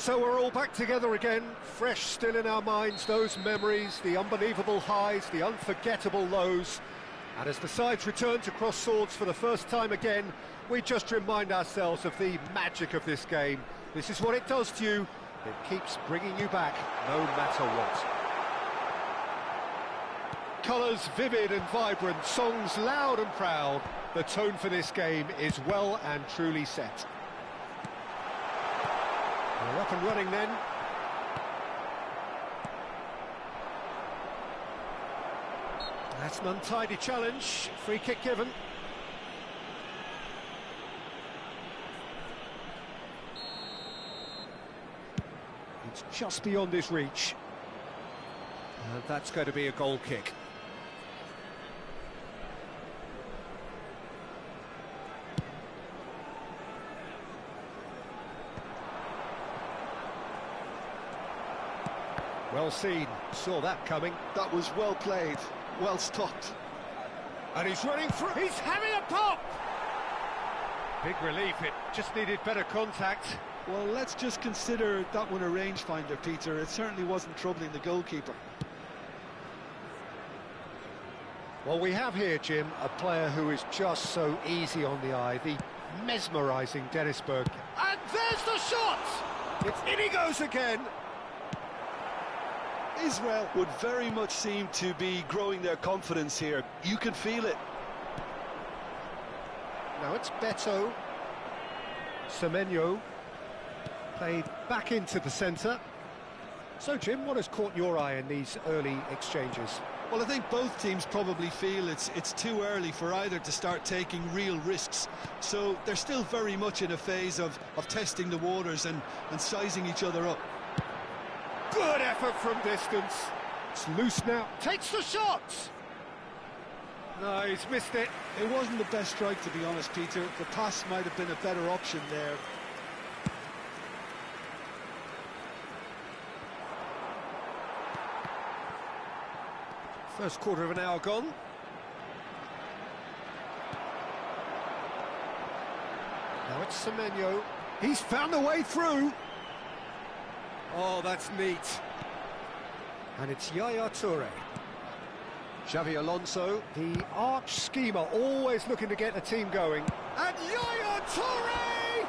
So we're all back together again, fresh still in our minds, those memories, the unbelievable highs, the unforgettable lows. And as the sides return to cross swords for the first time again, we just remind ourselves of the magic of this game. This is what it does to you. It keeps bringing you back, no matter what. Colours vivid and vibrant, songs loud and proud. The tone for this game is well and truly set. We're up and running then. That's an untidy challenge, free kick given. It's just beyond his reach. And that's going to be a goal kick. Well seen, saw that coming. That was well played, well stopped. And he's running through, he's having a pop! Big relief, it just needed better contact. Well, let's just consider that one a rangefinder, Peter. It certainly wasn't troubling the goalkeeper. Well, we have here, Jim, a player who is just so easy on the eye, the mesmerising Dennis Bergkamp. And there's the shot! It's in he goes again! Israel would very much seem to be growing their confidence here. You can feel it. Now it's Beto. Semenyo played back into the centre. So, Jim, what has caught your eye in these early exchanges? Well, I think both teams probably feel it's too early for either to start taking real risks. So they're still very much in a phase of testing the waters and sizing each other up. Good effort from distance. It's loose now. Takes the shot! No, he's missed it. It wasn't the best strike, to be honest, Peter. The pass might have been a better option there. First quarter of an hour gone. Now it's Semenyo. He's found a way through. Oh, that's neat. And it's Yaya Toure. Xavi Alonso, the arch schemer, always looking to get the team going. And Yaya Toure!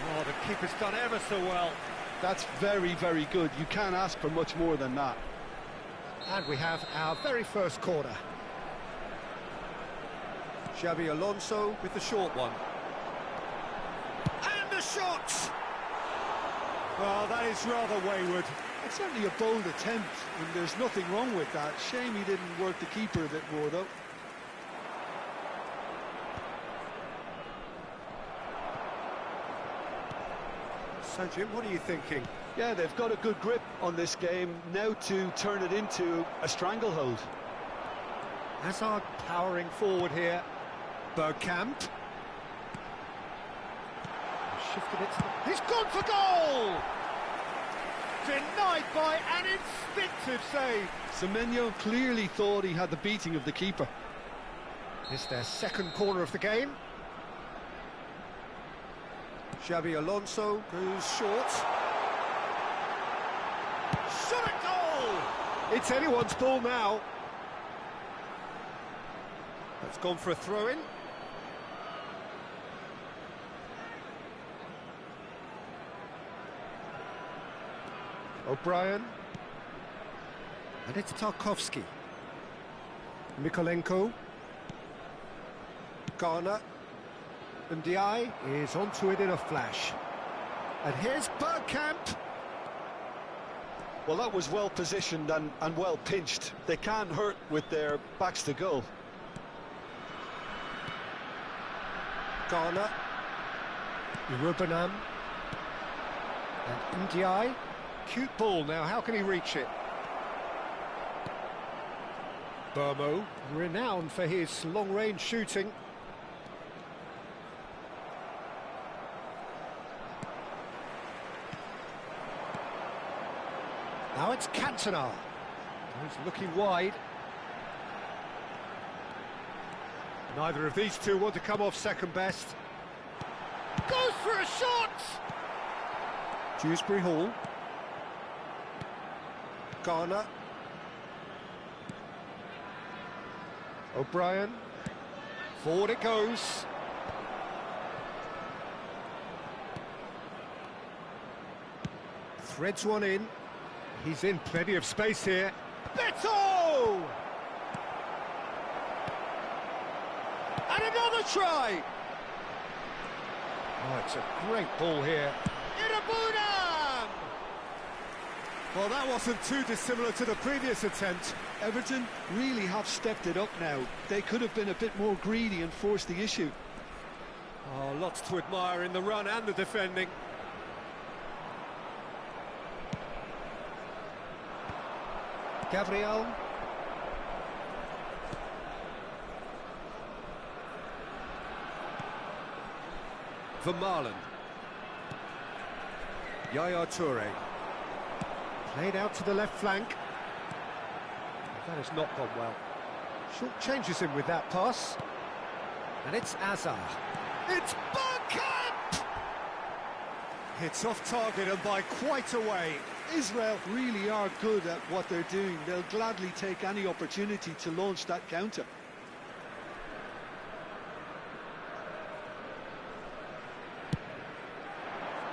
Oh, the keeper's done ever so well. That's very, very good. You can't ask for much more than that. And we have our very first corner. Xavi Alonso with the short one. And the shot! Well, that is rather wayward. It's certainly a bold attempt, and there's nothing wrong with that. Shame he didn't work the keeper a bit more, though. So, Jim, what are you thinking? Yeah, they've got a good grip on this game, now to turn it into a stranglehold. Hazard powering forward here. Bergkamp. Shifted it to the... He's gone for goal! Denied by an instinctive save. Semenyo clearly thought he had the beating of the keeper. It's their second corner of the game. Xavi Alonso goes short. Shot at goal! It's anyone's ball now. That's gone for a throw-in. O'Brien. And it's Tarkovsky. Mikolenko. Garner. Ndiaye is onto it in a flash. And here's Bergkamp. Well, that was well positioned and well pinched. They can't hurt with their backs to goal. Garner. Rubenam. And Ndiaye. Cute ball now, how can he reach it? Burmo, renowned for his long-range shooting. Now it's Cantona. He's looking wide. Neither of these two want to come off second best. Goes for a shot! Dewsbury Hall. Garner. O'Brien. Forward it goes. Threads one in. He's in plenty of space here. Beto! And another try! Oh, it's a great ball here. Irabunam! Well, that wasn't too dissimilar to the previous attempt. Everton really have stepped it up now. They could have been a bit more greedy and forced the issue. Oh, lots to admire in the run and the defending. Gabriel. Vermaelen. Yaya Toure. Played out to the left flank. That has not gone well. Short changes him with that pass. And it's Azar. It's Bergkamp! It's off target and by quite a way. Israel really are good at what they're doing. They'll gladly take any opportunity to launch that counter.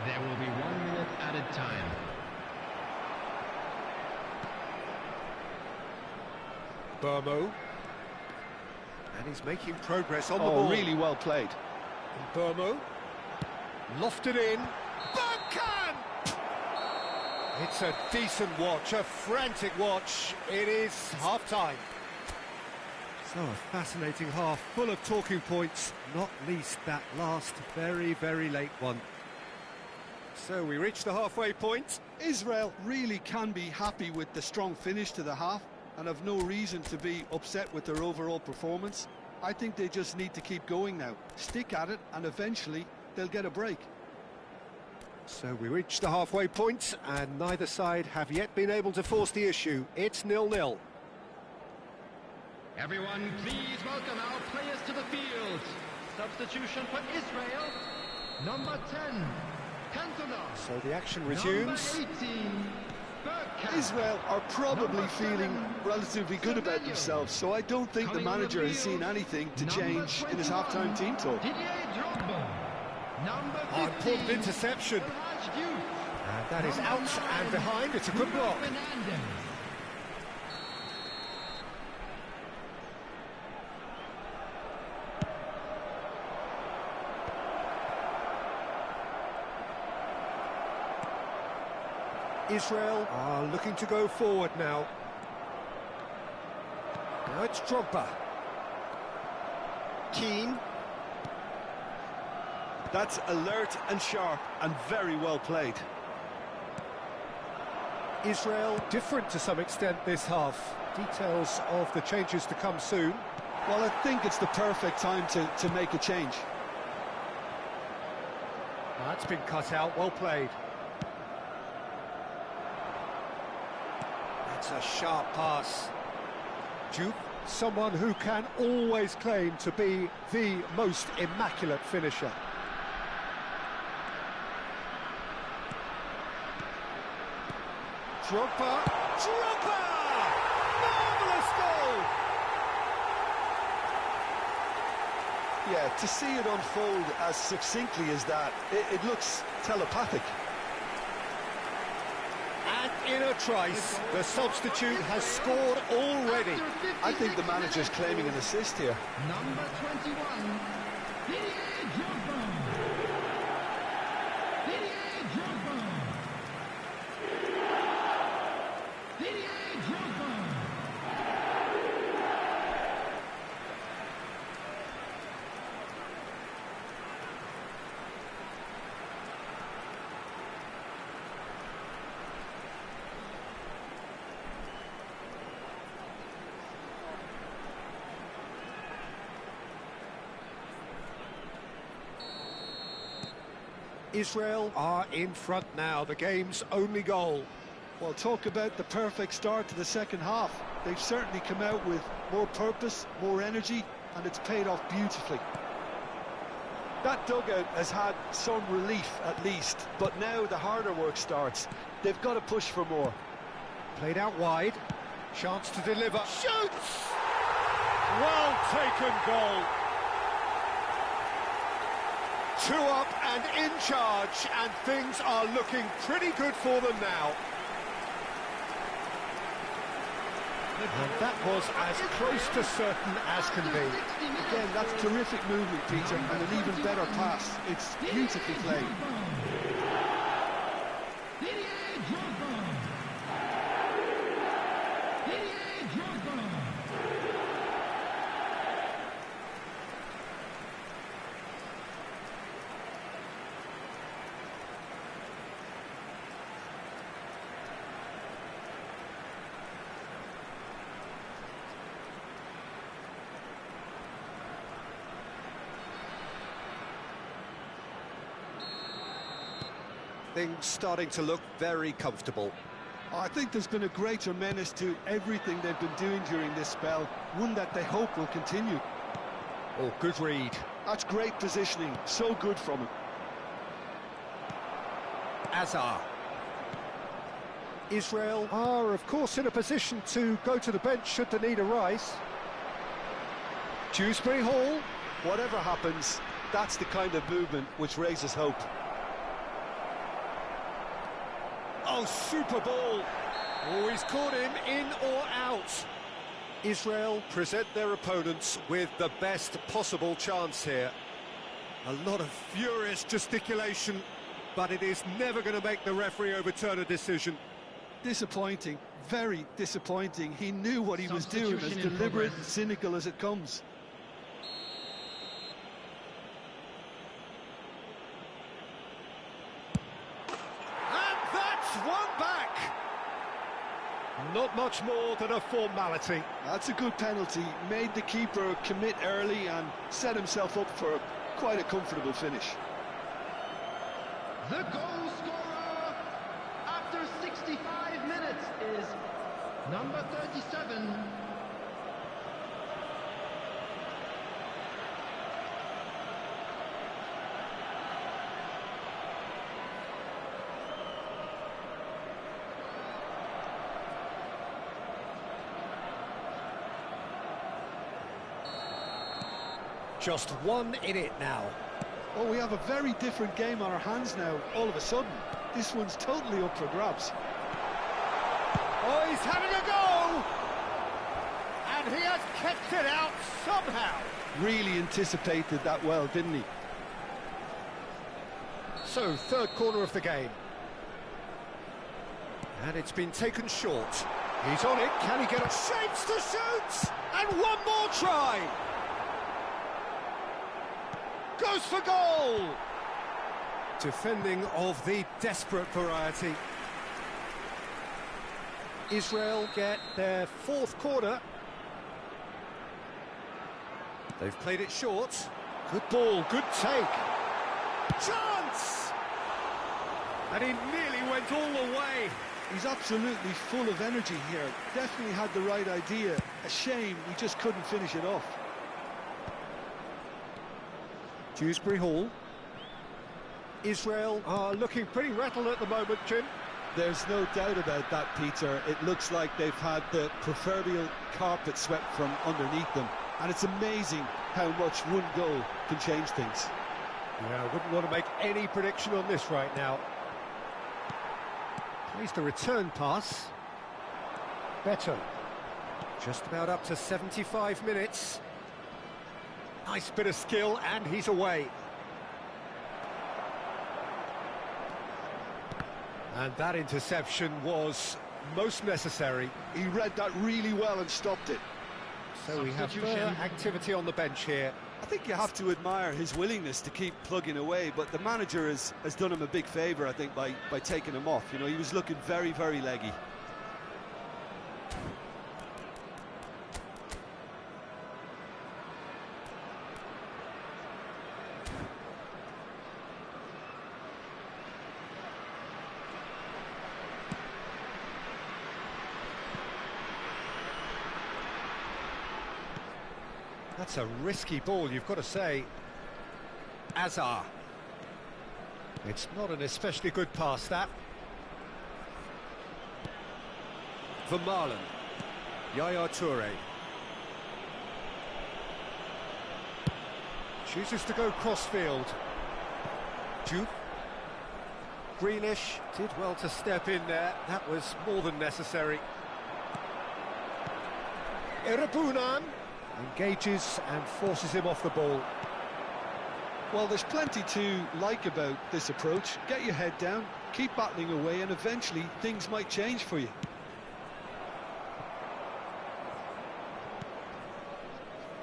There will be 1 minute added time. Burmo. And he's making progress on the ball. Really well played. And Burmo. Lofted in. Bergkamp! It's a decent watch, a frantic watch. It is half-time. So a fascinating half, full of talking points, not least that last very, very late one. So we reach the halfway point. Israel really can be happy with the strong finish to the half and have no reason to be upset with their overall performance. I think they just need to keep going now, stick at it, and eventually they'll get a break. So we reach the halfway point, and neither side have yet been able to force the issue. It's 0-0. Everyone, please welcome our players to the field. Substitution for Israel, number 10, Cantona. So the action resumes. Number 18, Bergkamp. Israel are probably feeling relatively good about themselves, so I don't think the manager has seen anything to change in his half-time team talk. Oh, important interception. And that is out and behind. It's a good block. Israel are looking to go forward now. Now it's Drogba. Keane. That's alert and sharp and very well played. Israel different to some extent this half. Details of the changes to come soon. Well, I think it's the perfect time to make a change. That's been cut out, well played. That's a sharp pass. Duke, someone who can always claim to be the most immaculate finisher. Drogba! Drogba! Marvellous goal! Yeah, to see it unfold as succinctly as that, it looks telepathic. And in a trice, the substitute has scored already. I think the manager's claiming an assist here. Number 21, Didier Drogba. Didier Drogba. Didier Drogba. Israel are in front now, the game's only goal. Well, talk about the perfect start to the second half. They've certainly come out with more purpose, more energy, and it's paid off beautifully. That dugout has had some relief at least, but now the harder work starts. They've got to push for more. Played out wide. Chance to deliver. Shoots! Well taken goal. 2 up and in charge, and things are looking pretty good for them now. And that was as close to certain as can be. Again, that's terrific movement, Peter, and an even better pass. It's beautifully played. Things starting to look very comfortable. I think there's been a greater menace to everything they've been doing during this spell, one that they hope will continue. Oh, good read. That's great positioning, so good from him. Azar. Israel are, of course, in a position to go to the bench should the need arise. Dewsbury Hall. Whatever happens, that's the kind of movement which raises hope. Oh, super ball. Oh, he's caught him in or out. Israel present their opponents with the best possible chance here. A lot of furious gesticulation, but it is never going to make the referee overturn a decision. Disappointing, very disappointing. He knew what he was doing, as deliberate and cynical as it comes. One back. Not much more than a formality. That's a good penalty. Made the keeper commit early and set himself up for quite a comfortable finish. The goal scorer after 65 minutes is number 37. Just one in it now. Oh, we have a very different game on our hands now, all of a sudden. This one's totally up for grabs. Oh, he's having a go! And he has kept it out somehow. Really anticipated that well, didn't he? So, third corner of the game. And it's been taken short. He's on it, can he get it? Shapes to shoot! And one more try! Goes for goal! Defending of the desperate variety. Israel get their fourth corner. They've played it short. Good ball, good take. Chance! And he nearly went all the way. He's absolutely full of energy here. Definitely had the right idea. A shame he just couldn't finish it off. Dewsbury Hall. Israel are looking pretty rattled at the moment, Jim. There's no doubt about that, Peter. It looks like they've had the proverbial carpet swept from underneath them. And it's amazing how much one goal can change things. Yeah, I wouldn't want to make any prediction on this right now. Plays the return pass. Beto. Just about up to 75 minutes. Nice bit of skill, and he's away. And that interception was most necessary. He read that really well and stopped it. So we have further activity on the bench here. I think you have to admire his willingness to keep plugging away, but the manager has done him a big favour, I think, by taking him off. You know, he was looking very, very leggy. That's a risky ball, you've got to say. Azar. It's not an especially good pass, that. Vermaelen. Yaya Toure. Chooses to go crossfield. Jupe. Greenish did well to step in there. That was more than necessary. Irabunan engages and forces him off the ball. Well, there's plenty to like about this approach. Get your head down, keep battling away, and eventually things might change for you.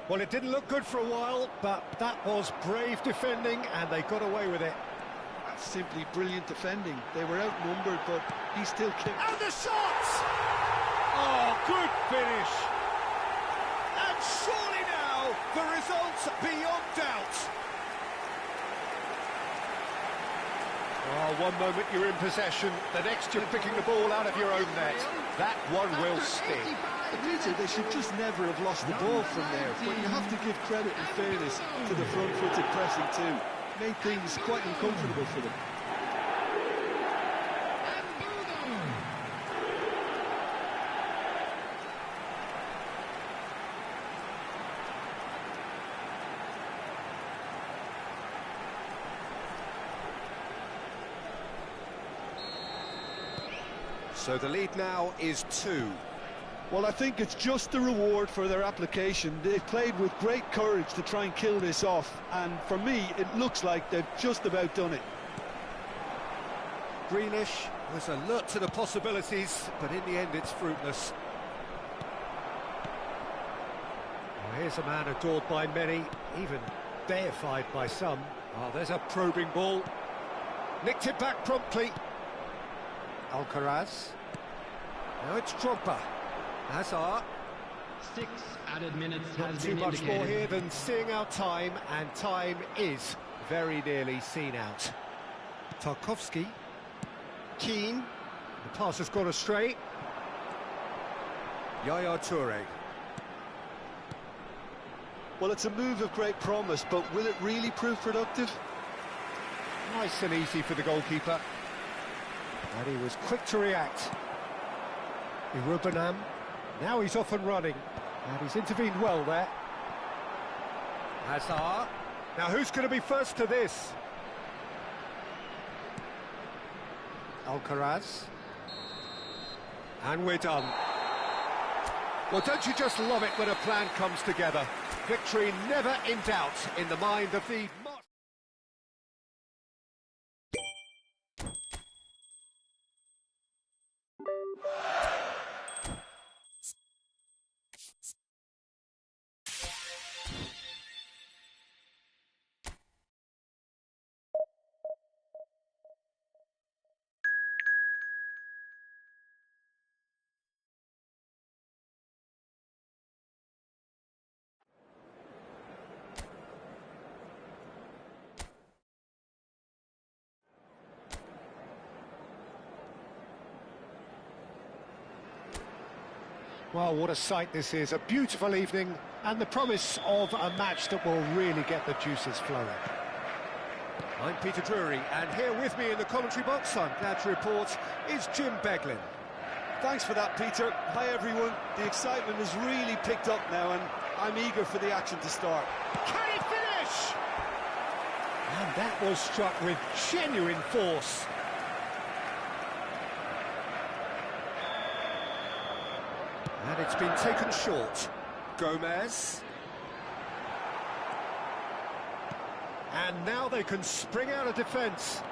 Well, it didn't look good for a while, but that was brave defending, and they got away with it. That's simply brilliant defending. They were outnumbered, but he still kept... And the shot! Oh, good finish! And surely now, the result's beyond doubt. Oh, one moment you're in possession, the next you're picking the ball out of your own net. That one will sting. Peter, they should just never have lost the ball from there, but you have to give credit and fairness to the front-footed pressing too. Made things quite uncomfortable for them. So the lead now is 2. Well, I think it's just the reward for their application. They've played with great courage to try and kill this off, and for me, it looks like they've just about done it. Greenish was alert to the possibilities, but in the end it's fruitless. Well, here's a man adored by many, even deified by some. Oh, there's a probing ball. Nicked it back promptly. Alcaraz. Now it's Drogba. Hazard. 6 added minutes Not has too been much indicated. more here than seeing out time, and time is very nearly seen out. Tarkovsky. Keane. The pass has gone astray. Yaya Toure. Well, it's a move of great promise, but will it really prove productive? Nice and easy for the goalkeeper. And he was quick to react. Irabunan. Now he's off and running. And he's intervened well there. Hazard. Now who's going to be first to this? Alcaraz. And we're done. Well, don't you just love it when a plan comes together? Victory never in doubt in the mind of the... Well, what a sight this is. A beautiful evening and the promise of a match that will really get the juices flowing. I'm Peter Drury, and here with me in the commentary box, I'm glad to report, is Jim Beglin. Thanks for that, Peter. Hi, everyone. The excitement has really picked up now, and I'm eager for the action to start. Can he finish? And that was struck with genuine force. And it's been taken short. Gomez. And now they can spring out of defence.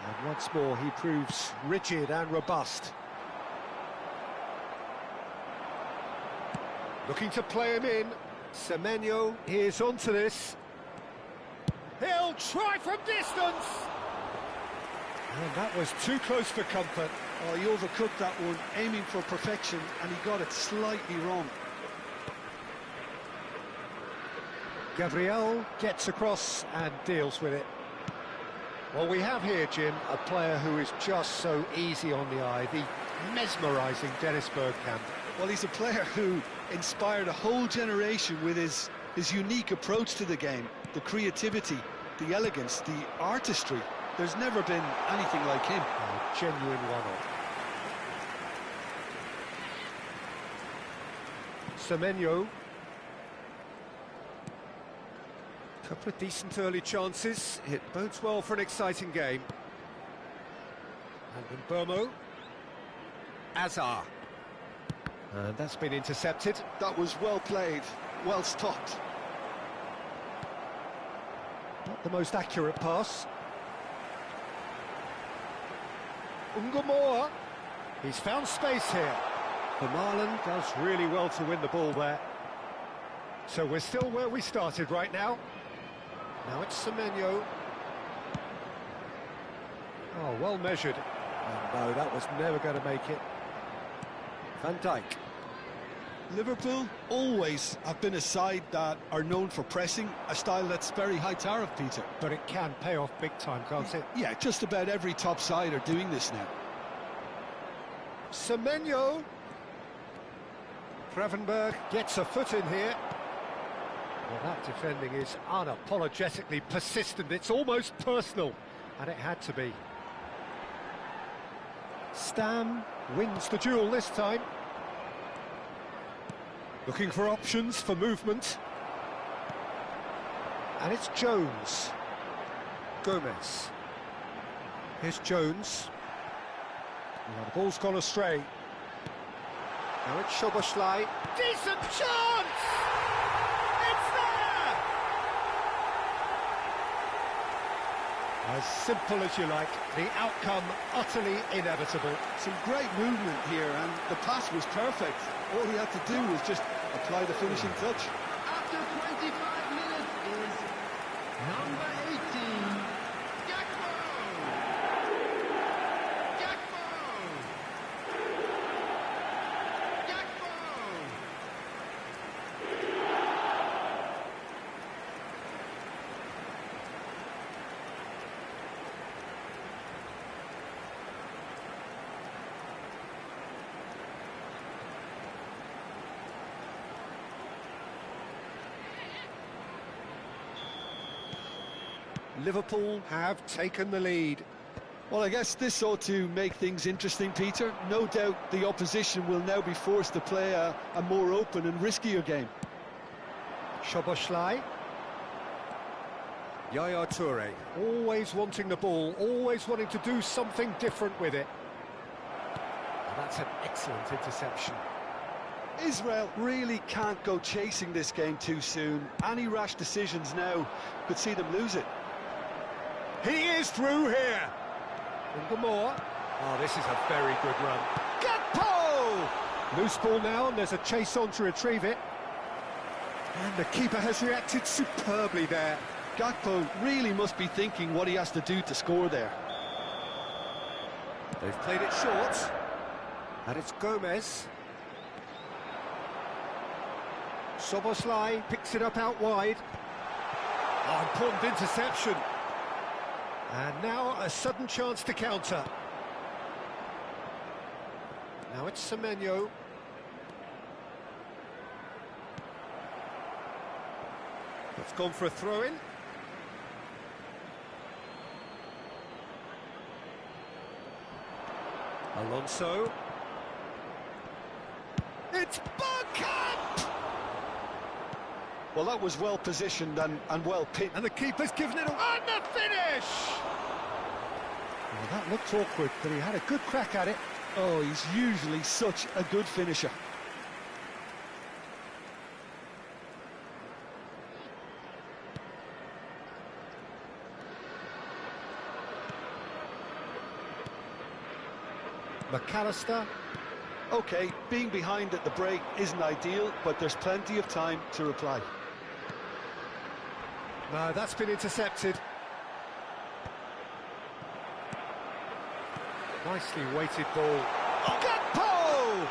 And once more he proves rigid and robust. Looking to play him in. Semenyo is onto this. He'll try from distance. And that was too close for comfort. Oh, he overcooked that one, aiming for perfection, and he got it slightly wrong. Gabriel gets across and deals with it. Well, we have here, Jim, a player who is just so easy on the eye, the mesmerising Dennis Bergkamp. Well, he's a player who inspired a whole generation with his His unique approach to the game, the creativity, the elegance, the artistry. There's never been anything like him. A genuine one-off. Semenyo. Couple of decent early chances. It bodes well for an exciting game. And Burmo. Azar. And that's been intercepted. That was well played, well stopped. Not the most accurate pass. Ungamoa. He's found space here. Vermaelen does really well to win the ball there. So we're still where we started right now. Now it's Semenyo. Oh, well measured. And no, that was never going to make it. Van Dijk. Liverpool always have been a side that are known for pressing, a style that's very high tariff, Peter. But it can pay off big time, can't it? Yeah, just about every top side are doing this now. Semenyo. Gravenberg gets a foot in here. Well, that defending is unapologetically persistent. It's almost personal, and it had to be. Stam wins the duel this time. Looking for options for movement. And it's Jones. Gomez. Here's Jones. Well, the ball's gone astray. Now it's Szoboszlai. Decent chance! It's there! As simple as you like, the outcome utterly inevitable. Some great movement here, and the pass was perfect. All he had to do was just apply the finishing touch. After 25 minutes is number 18, Gakpo! Gakpo! Gakpo! Liverpool have taken the lead. Well, I guess this ought to make things interesting, Peter. No doubt the opposition will now be forced to play a more open and riskier game. Szoboszlai. Yaya Toure, always wanting the ball, always wanting to do something different with it. And that's an excellent interception. Israel really can't go chasing this game too soon. Any rash decisions now could see them lose it. He is through here. Ungamoa. Oh, this is a very good run. Gakpo! Loose ball now, and there's a chase on to retrieve it. And the keeper has reacted superbly there. Gakpo really must be thinking what he has to do to score there. They've played it short. And it's Gomez. Szoboszlai picks it up out wide. Oh, important interception. And now a sudden chance to counter. Now it's Semenyo. It's gone for a throw-in. Alonso. It's Bergkamp! Well, that was well positioned and well pinned. And the keeper's given it away. And the finish! Well, that looked awkward, but he had a good crack at it. Oh, he's usually such a good finisher. McAllister. OK, being behind at the break isn't ideal, but there's plenty of time to reply. No, that's been intercepted. Nicely weighted ball. Oh, Gakpo!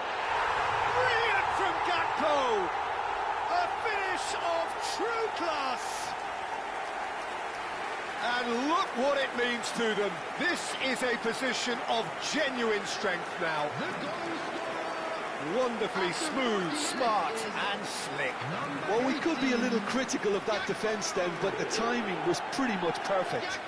Brilliant from Gakpo! A finish of true class! And look what it means to them. This is a position of genuine strength now. The goal scorer Wonderfully smooth, smart and slick. Well, we could be a little critical of that defence then, but the timing was pretty much perfect.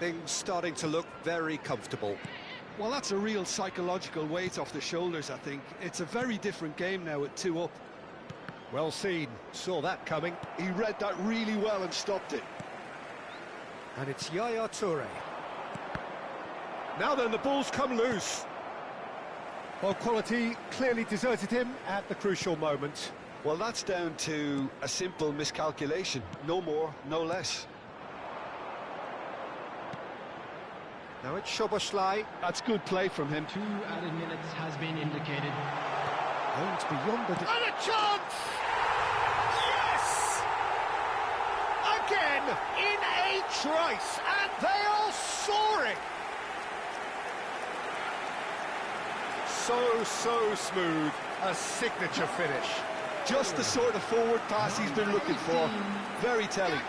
Things starting to look very comfortable. Well, that's a real psychological weight off the shoulders, I think. It's a very different game now at 2 up. Well seen, saw that coming. He read that really well and stopped it. And it's Yaya Toure. Now then, the ball's come loose. Well, quality clearly deserted him at the crucial moment. Well, that's down to a simple miscalculation. No more, no less. Now it's Szoboszlai. That's good play from him. 2 added minutes has been indicated. Going beyond the... And a chance! Yes! Again, in a trice, and they are soaring! So smooth, a signature finish. Just the sort of forward pass he's been looking for. Very telling.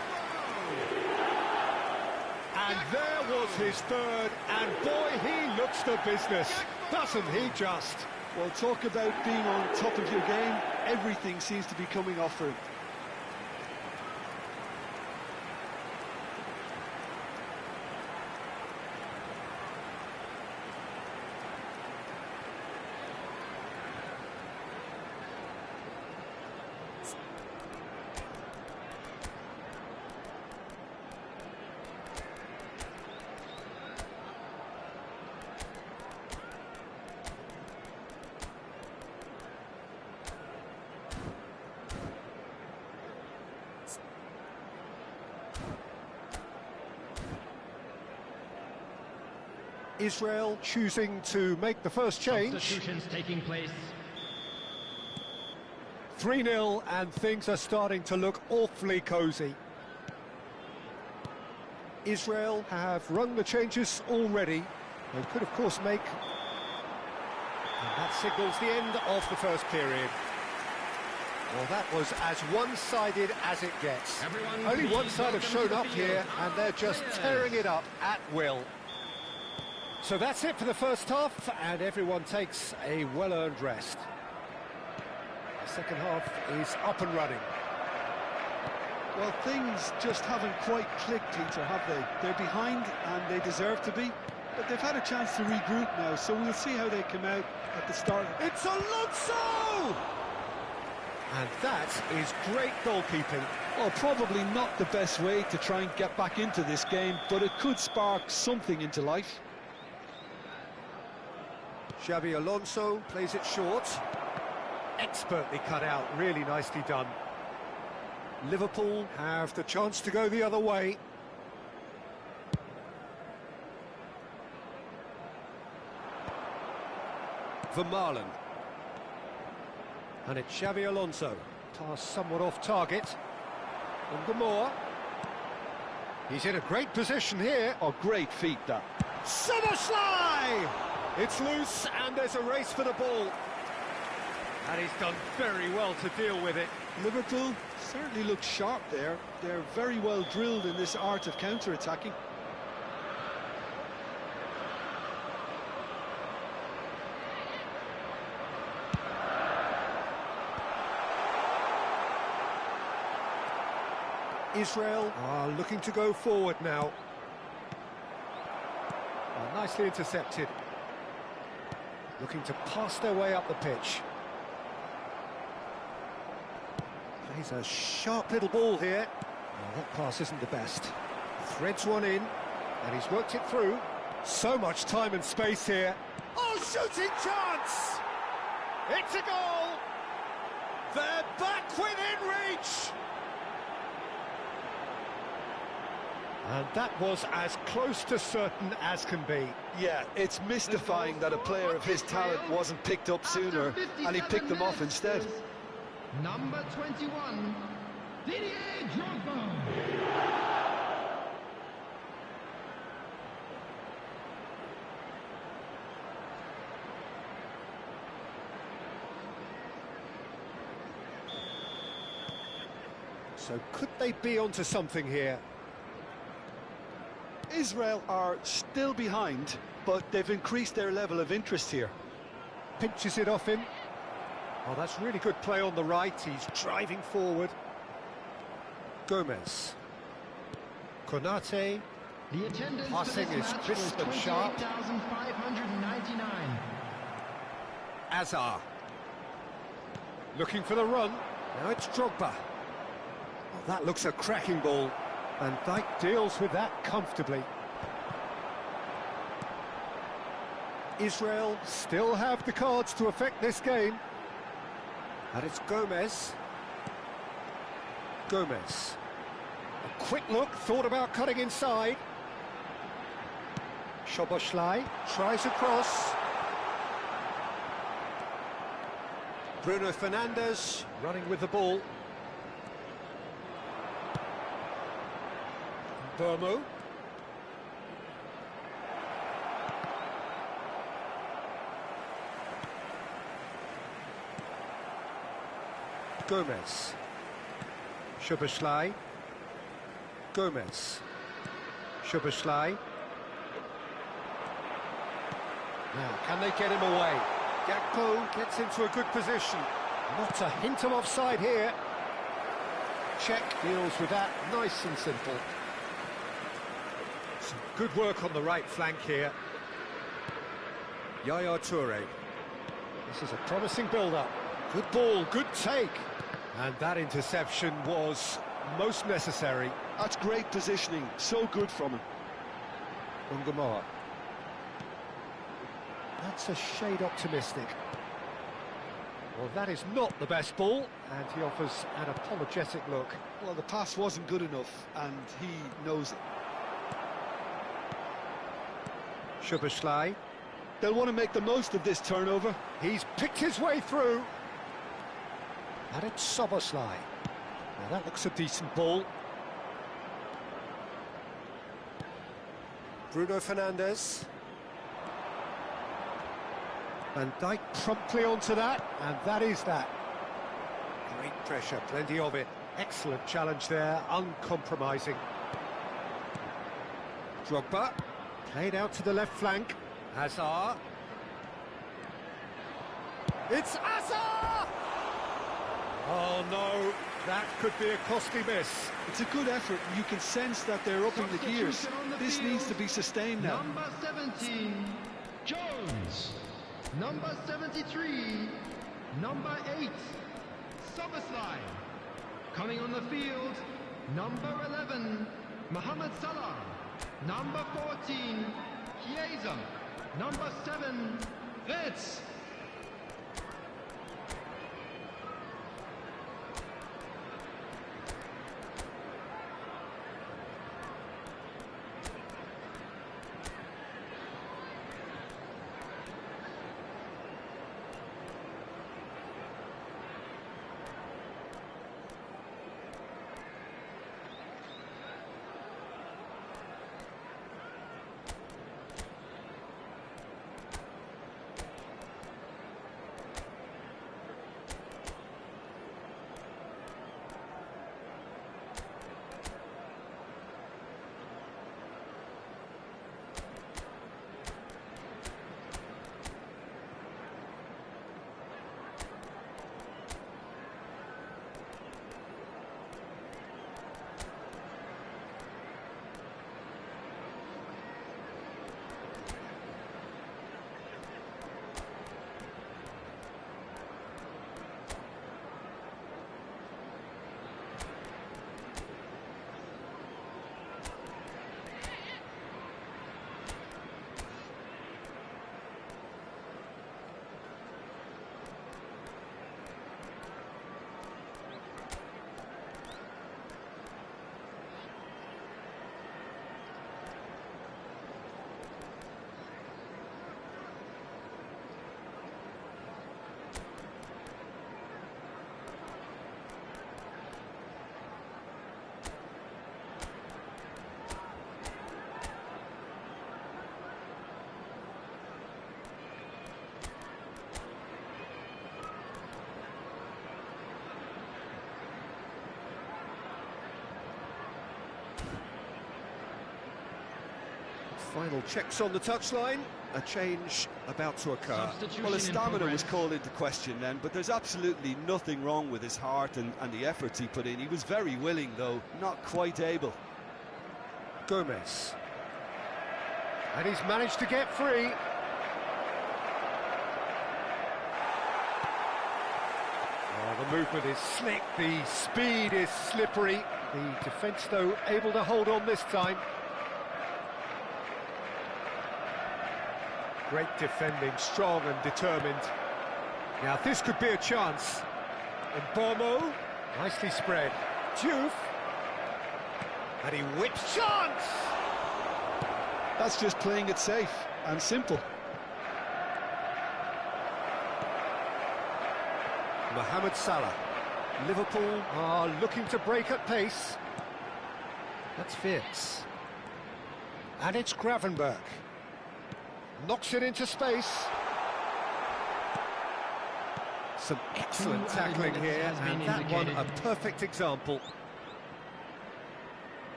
And there was his third, and boy, he looks the business, doesn't he just? Well, talk about being on top of your game. Everything seems to be coming off for him. Israel choosing to make the first change. Substitutions taking place. 3-0 and things are starting to look awfully cosy. Israel have rung the changes already. They could of course make... And that signals the end of the first period. Well, that was as one-sided as it gets. Only one side have shown up here and they're just tearing it up at will. So that's it for the first half, and everyone takes a well-earned rest. The second half is up and running. Well, things just haven't quite clicked, Peter, have they? They're behind, and they deserve to be, but they've had a chance to regroup now, so we'll see how they come out at the start. It's Alonso! And that is great goalkeeping. Well, probably not the best way to try and get back into this game, but it could spark something into life. Xabi Alonso plays it short. Expertly cut out, really nicely done. Liverpool have the chance to go the other way. Vermaelen. And it's Xabi Alonso. Pass somewhat off target. On Gamor. He's in a great position here. Oh, great feat, that. Szoboszlai! It's loose, and there's a race for the ball. And he's done very well to deal with it. Liverpool certainly look sharp there. They're very well drilled in this art of counter-attacking. Israel are looking to go forward now. Nicely intercepted. Looking to pass their way up the pitch. Plays a sharp little ball here. Oh, that pass isn't the best. Threads one in, and he's worked it through. So much time and space here. Oh, shooting chance! It's a goal! They're back within reach! And that was as close to certain as can be. Yeah, it's mystifying that a player of his talent wasn't picked up sooner, and he picked them off instead. Number 21, Didier Drogba. So could they be onto something here? Israel are still behind, but they've increased their level of interest here. Pinches it off him. Oh, that's really good play on the right. He's driving forward. Gomez. Konate. The attendance Passing for this is match crisp was and sharp. 28,599. Azar. Looking for the run. Now it's Drogba. Oh, that looks a cracking ball. And Dijk deals with that comfortably. Israel still have the cards to affect this game. And it's Gomez. Gomez. A quick look, thought about cutting inside. Szoboszlai tries a cross. Bruno Fernandes running with the ball. Burmo. Gomez. Szoboszlai. Gomez. Szoboszlai. Now, can they get him away? Gakpo gets into a good position. Not a hint of offside here. Czech deals with that, nice and simple. Some good work on the right flank here. Yaya Toure. This is a promising build-up. Good ball, good take. And that interception was most necessary. That's great positioning, so good from him. Ungamoa. That's a shade optimistic. Well, that is not the best ball, and he offers an apologetic look. Well, the pass wasn't good enough, and he knows it. Szoboszlai. They'll want to make the most of this turnover. He's picked his way through. And it's Szoboszlai. Now that looks a decent ball. Bruno Fernandes. Van Dijk promptly onto that, and that is that. Great pressure, plenty of it. Excellent challenge there, uncompromising. Drogba, played out to the left flank. Hazard. It's Hazard! Oh no, that could be a costly miss. It's a good effort, and you can sense that they're upping the gears. This needs to be sustained now. Number 17, Jones. Number 73, number 8, Szoboszlai. Coming on the field, number 11, Mohamed Salah. Number 14, Chiesa. Number 7, Wirtz. Final checks on the touchline. A change about to occur. Substitution Well, his in stamina was progress. called into question then, but there's absolutely nothing wrong with his heart and the efforts he put in. He was very willing, though, not quite able. Gomez. And he's managed to get free. Oh, the movement is slick, the speed is slippery. The defence, though, able to hold on this time. Great defending, strong and determined. Now this could be a chance. And Bomo, nicely spread. Diouf. And he whips chance! That's just playing it safe and simple. Mohamed Salah. Liverpool are looking to break at pace. That's fierce. And it's Gravenberch. Knocks it into space. Some excellent tackling here, and that one a perfect example.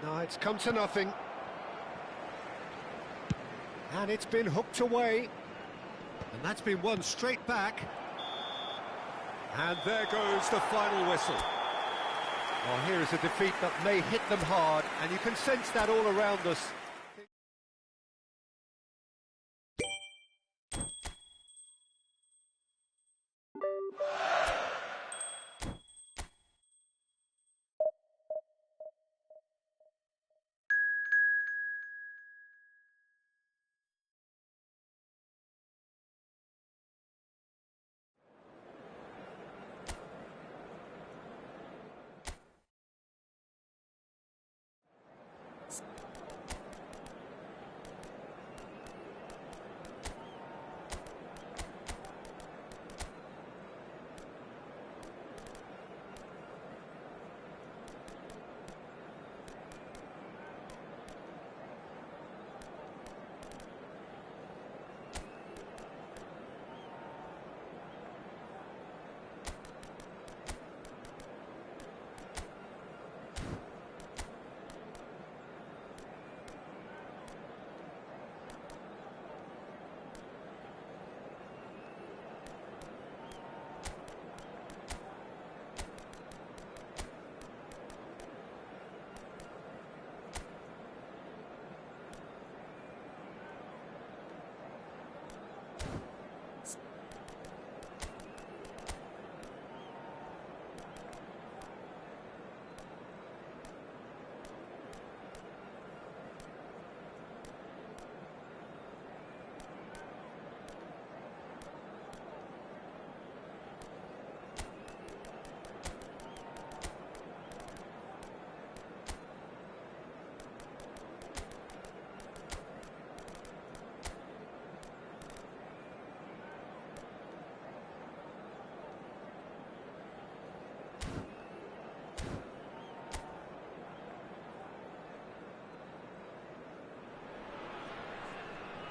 No, it's come to nothing. And it's been hooked away. And that's been won straight back. And there goes the final whistle. Well, here is a defeat that may hit them hard, and you can sense that all around us.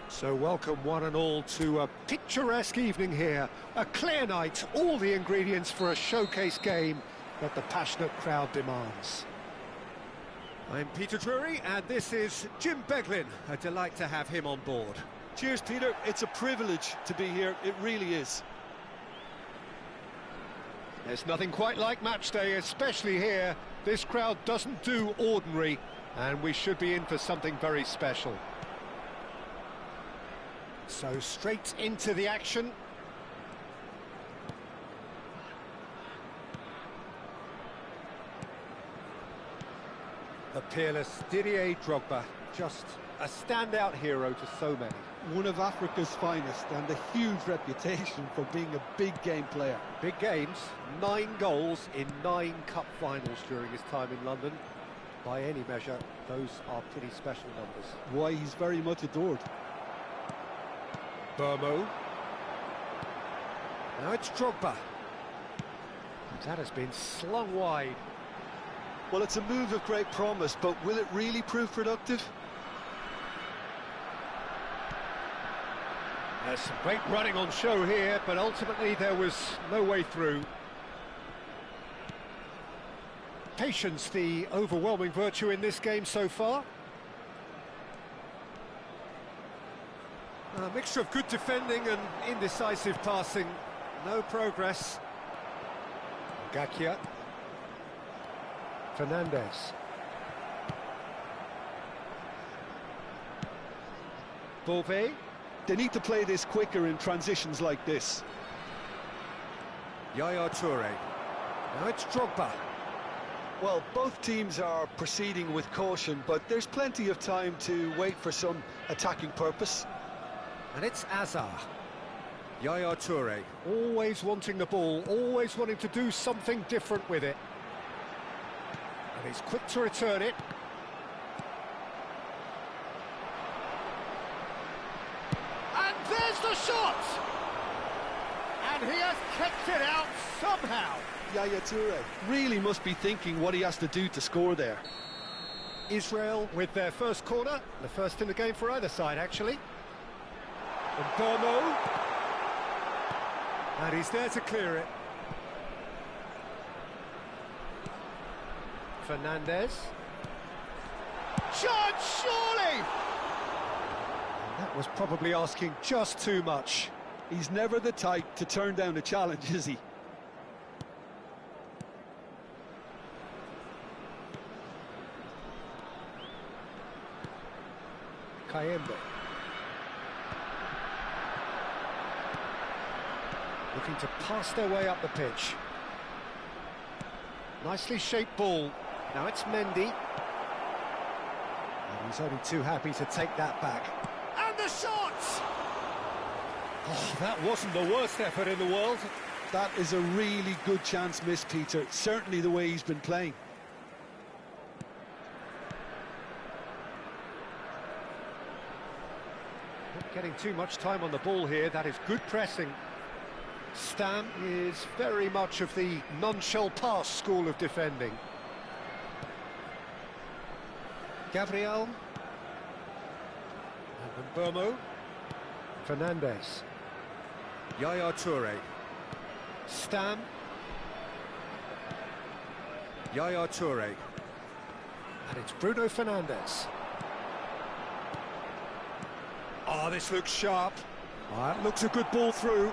So welcome one and all to a picturesque evening here. A clear night, all the ingredients for a showcase game that the passionate crowd demands. I'm Peter Drury, and this is Jim Beglin. A delight to have him on board. Cheers, Peter. It's a privilege to be here. It really is. There's nothing quite like match day, especially here. This crowd doesn't do ordinary, and we should be in for something very special. So straight into the action. The peerless Didier Drogba, just a standout hero to so many. One of Africa's finest and a huge reputation for being a big game player. Big games, 9 goals in 9 cup finals during his time in London. By any measure, those are pretty special numbers. Why, he's very much adored. Bomo. Now it's Drogba. That has been slung wide. Well, it's a move of great promise, but will it really prove productive? There's some great running on show here, but ultimately there was no way through. Patience, the overwhelming virtue in this game so far. A mixture of good defending and indecisive passing. No progress. Gakia. Fernandez. Beauvais. They need to play this quicker in transitions like this. Yaya Toure. Now it's Drogba. Well, both teams are proceeding with caution, but there's plenty of time to wait for some attacking purpose. And it's Azar. Yaya Toure, always wanting the ball, always wanting to do something different with it. And he's quick to return it. And there's the shot! And he has kicked it out somehow. Yaya Toure really must be thinking what he has to do to score there. Israel with their first corner, the first in the game for either side, actually. And Bono. And he's there to clear it. Fernandez. Chance, surely! And that was probably asking just too much. He's never the type to turn down a challenge, is he? Kayembe. Looking to pass their way up the pitch. Nicely shaped ball. Now it's Mendy. And he's only too happy to take that back. And the shot! Oh, that wasn't the worst effort in the world. That is a really good chance missed, Peter. Certainly the way he's been playing. Not getting too much time on the ball here. That is good pressing. Stam is very much of the non-shell pass school of defending. Gabriel. And Burmo. Fernandez. Yaya Toure. Stam. Yaya Toure. And it's Bruno Fernandez. Oh, this looks sharp. Oh, that looks a good ball through.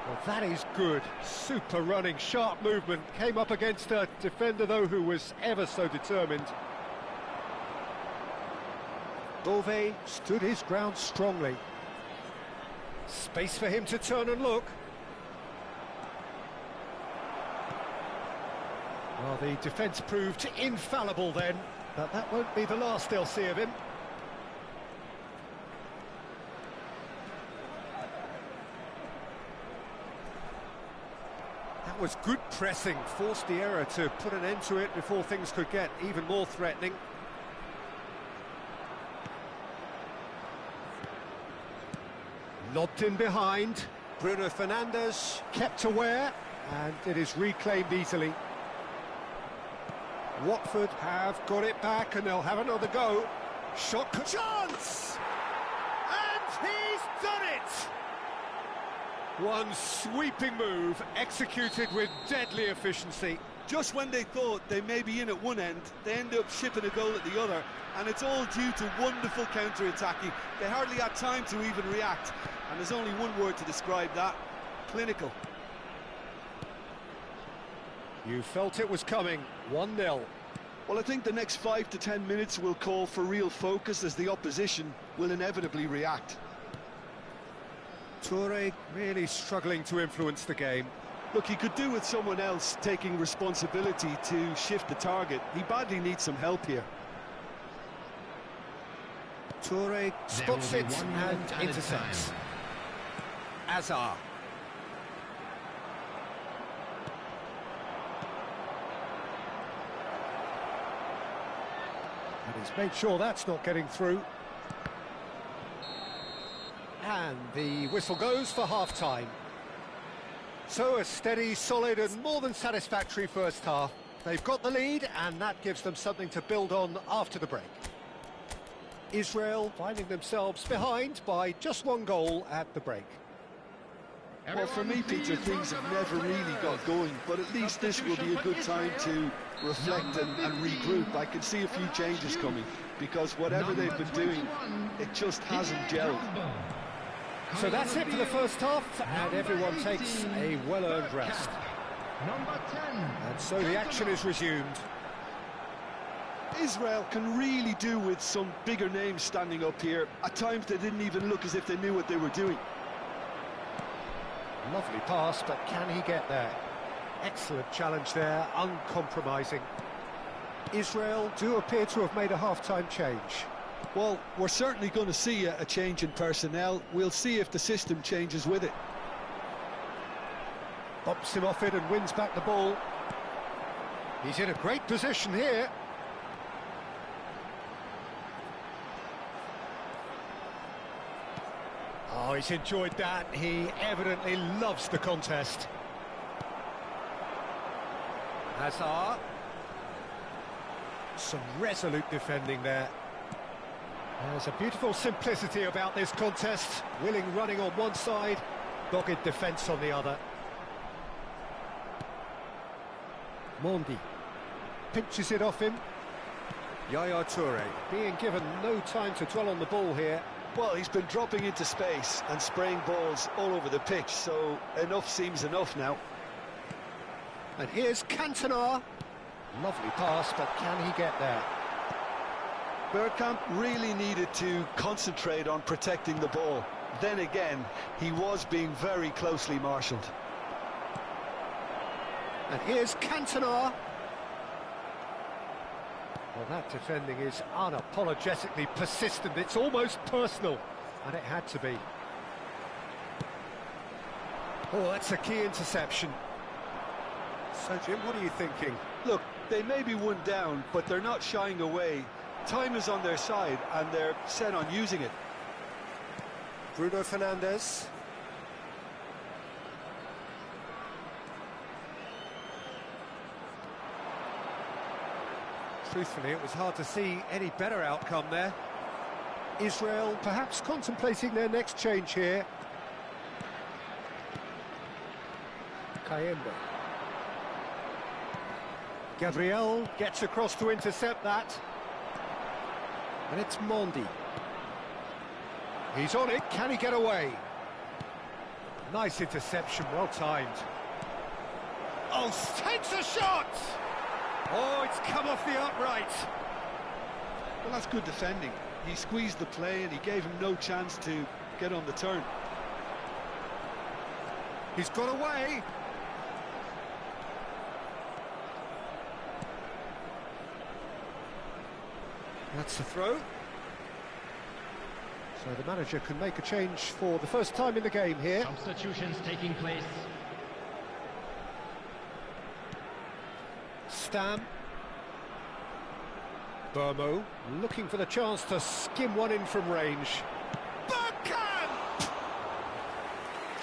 Well, that is good. Super running, sharp movement. Came up against a defender, though, who was ever so determined. Beauvais stood his ground strongly. Space for him to turn and look. Well, the defence proved infallible then, but that won't be the last they'll see of him. That was good pressing, forced the error to put an end to it before things could get even more threatening. Lobbed in behind, Bruno Fernandes kept aware, and it is reclaimed easily. Watford have got it back and they'll have another go. Shot chance! And he's done it! One sweeping move, executed with deadly efficiency. Just when they thought they may be in at one end, they end up shipping a goal at the other, and it's all due to wonderful counter-attacking. They hardly had time to even react, and there's only one word to describe that: clinical. You felt it was coming, 1-0. Well, I think the next 5 to 10 minutes will call for real focus, as the opposition will inevitably react. Toure really struggling to influence the game. Look, he could do with someone else taking responsibility to shift the target. He badly needs some help here. Toure spots it and intercepts. Azar. And he's made sure that's not getting through. And the whistle goes for half-time. So a steady, solid and more than satisfactory first half. They've got the lead and that gives them something to build on after the break. Israel finding themselves behind by just one goal at the break. Well, for me, Peter, things have never really got going, but at least this will be a good time to reflect and regroup. I can see a few changes coming, because whatever they've been doing, it just hasn't gelled. So that's it for the first half, and everyone takes a well-earned rest. Number 10. And so the action is resumed. Israel can really do with some bigger names standing up here. At times they didn't even look as if they knew what they were doing. Lovely pass, but can he get there? Excellent challenge there, uncompromising. Israel do appear to have made a half-time change. Well, we're certainly going to see a change in personnel. We'll see if the system changes with it. Bumps him off it and wins back the ball. He's in a great position here. Oh, he's enjoyed that. He evidently loves the contest. Hazard. Some resolute defending there. There's a beautiful simplicity about this contest. Willing running on one side, dogged defence on the other. Mondi pinches it off him. Yaya Toure being given no time to dwell on the ball here. Well, he's been dropping into space and spraying balls all over the pitch, so enough seems enough now. And here's Cantona. Lovely pass, but can he get there? Bergkamp really needed to concentrate on protecting the ball. Then again, he was being very closely marshalled. And here's Cantona. Well, that defending is unapologetically persistent. It's almost personal, and it had to be. Oh, that's a key interception. So, Jim, what are you thinking? Look, they may be one down, but they're not shying away. Time is on their side, and they're set on using it. Bruno Fernandes. Truthfully, it was hard to see any better outcome there. Israel perhaps contemplating their next change here. Kayembe. Gabriel gets across to intercept that. And it's Mondi. He's on it, can he get away? Nice interception, well timed. Oh, takes a shot! Oh, it's come off the upright. Well, that's good defending. He squeezed the play and he gave him no chance to get on the turn. He's got away. That's the throw. So the manager can make a change for the first time in the game here. Substitutions taking place. Stam. Burmo looking for the chance to skim one in from range. Bergkamp!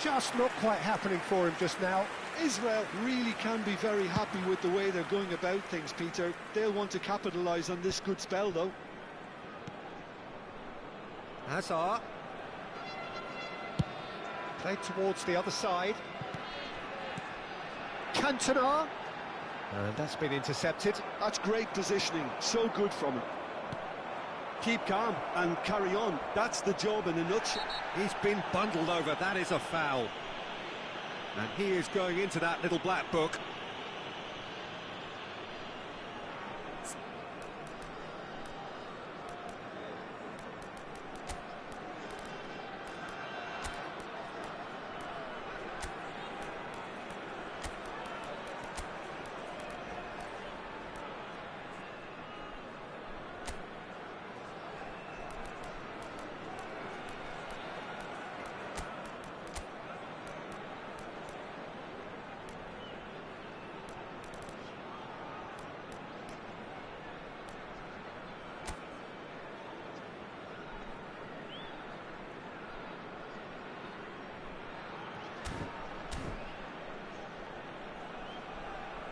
Just not quite happening for him just now. Israel really can be very happy with the way they're going about things, Peter. They'll want to capitalise on this good spell, though. Hazard. Played towards the other side. Cantona. And that's been intercepted. That's great positioning, so good from him. Keep calm and carry on. That's the job in a nutshell. He's been bundled over, that is a foul. And he is going into that little black book.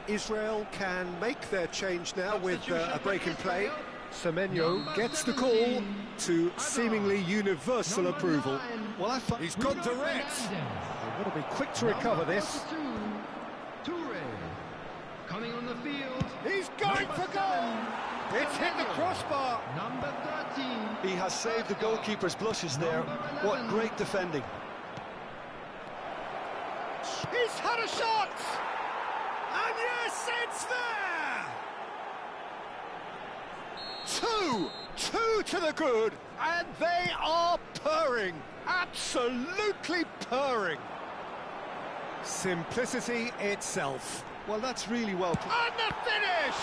Israel can make their change now with a break in play. Semenyo gets the call to seemingly universal approval. Well, He's gone direct. They've got to be quick to recover this. Toure. Coming on the field. He's going for goal. It's hit the crossbar. Number 13. He has saved the goalkeeper's blushes there. What great defending. He's had a shot. And yes, it's there. Two to the good, and they are purring. Absolutely purring. Simplicity itself. Well, that's really well put. And the finish!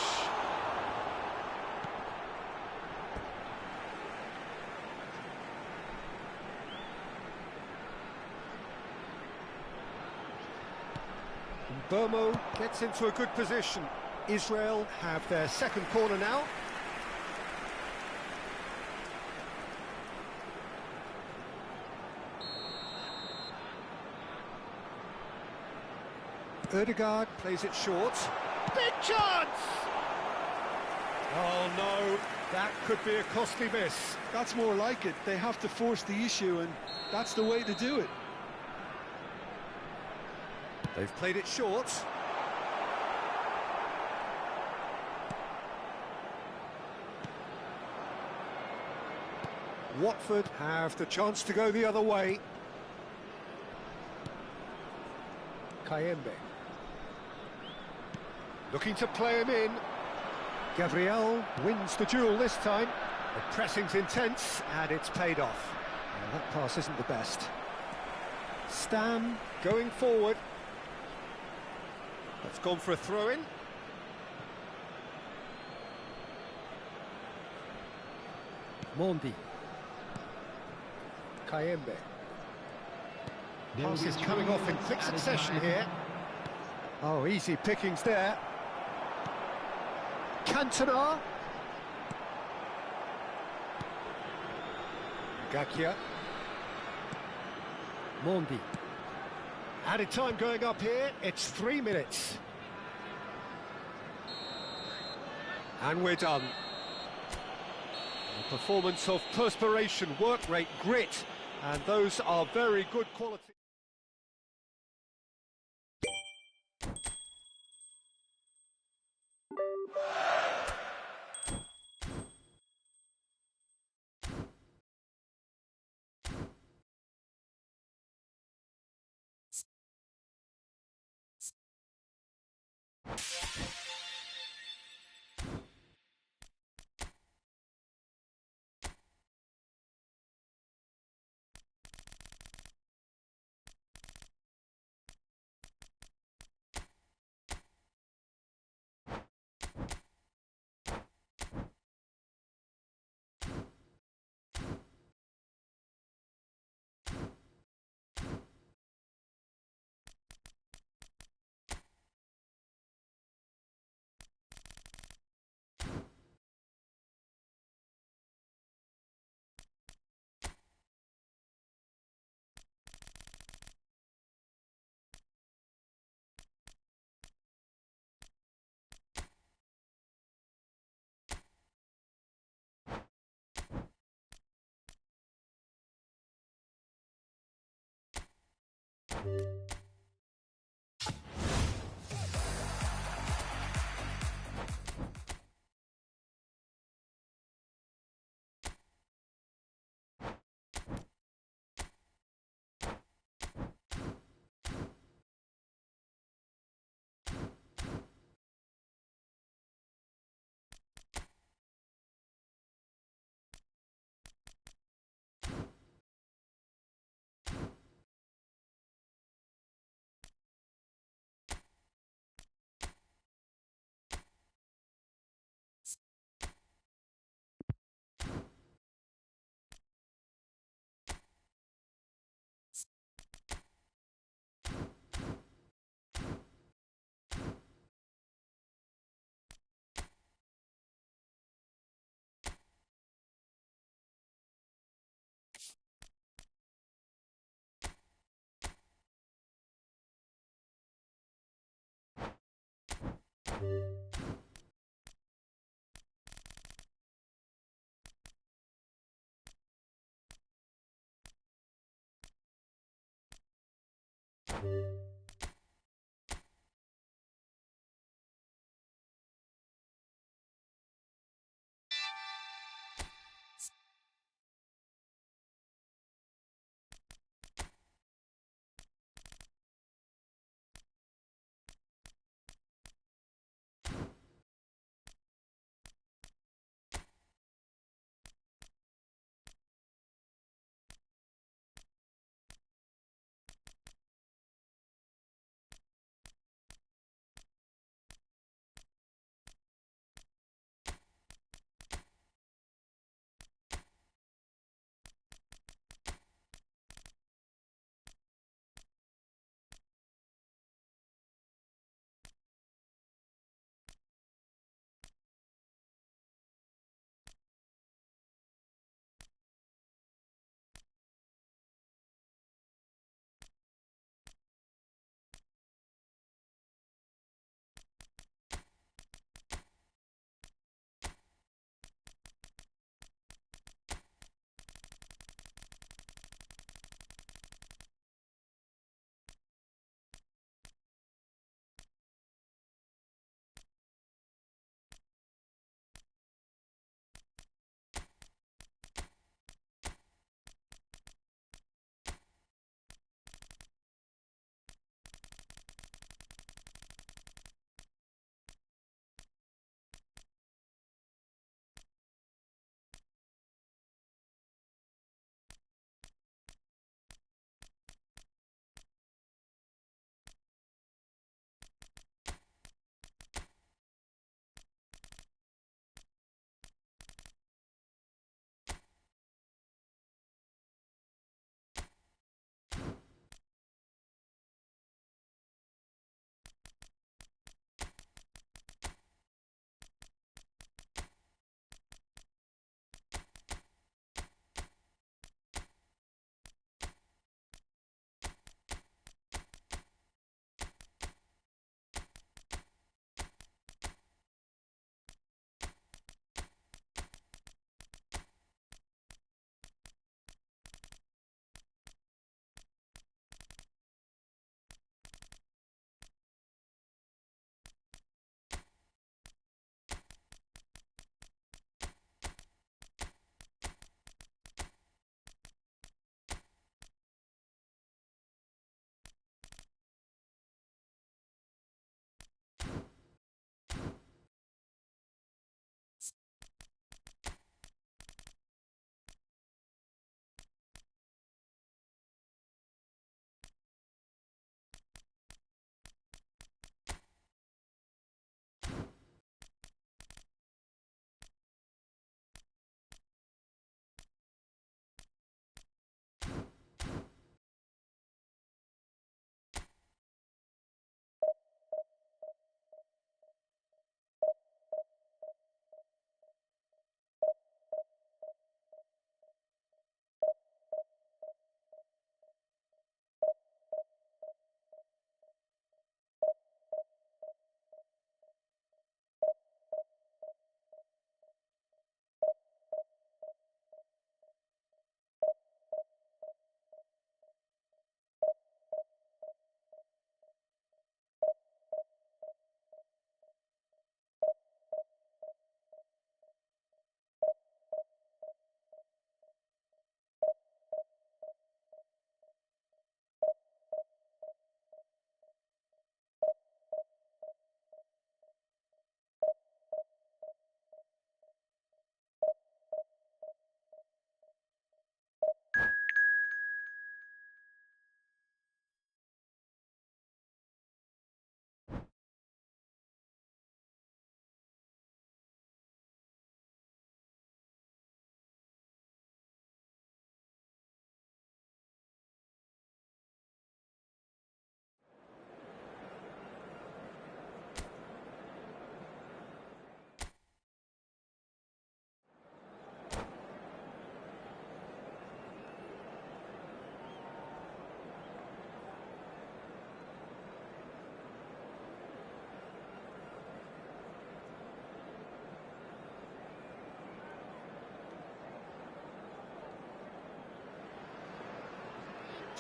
Burmo gets into a good position. Israel have their second corner now. Ødegaard plays it short. Big chance! Oh no, that could be a costly miss. That's more like it. They have to force the issue, and that's the way to do it. They've played it short. Watford have the chance to go the other way. Kayembe. Looking to play him in. Gabriel wins the duel this time. The pressing's intense, and it's paid off. And that pass isn't the best. Stam going forward. That's gone for a throw-in. Mondi. Kayembe. Pass is coming off in quick succession here. Oh, easy pickings there. Cantona. Gakia. Mondi. Added time going up here, it's 3 minutes. And we're done. A performance of perspiration, work rate, grit, and those are very good qualities.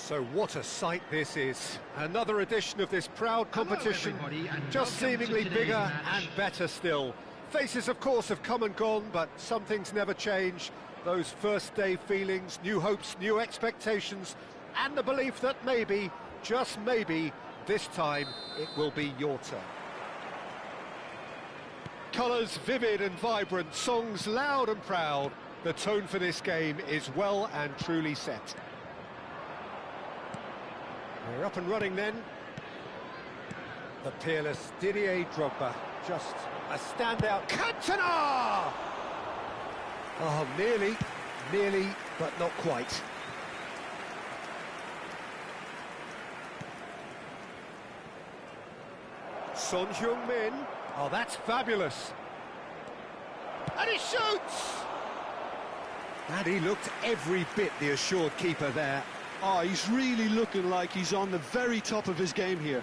So what a sight this is. Another edition of this proud competition, just seemingly bigger and better still. Faces, of course, have come and gone, but some things never change. Those first day feelings, new hopes, new expectations, and the belief that maybe, just maybe, this time it will be your turn. Colours vivid and vibrant, songs loud and proud. The tone for this game is well and truly set. We're up and running then. The peerless Didier Drogba, just a standout. Cantona! Oh, nearly, but not quite. Son Heung-min. Oh, that's fabulous. And he shoots! And he looked every bit the assured keeper there. Oh, he's really looking like he's on the very top of his game here.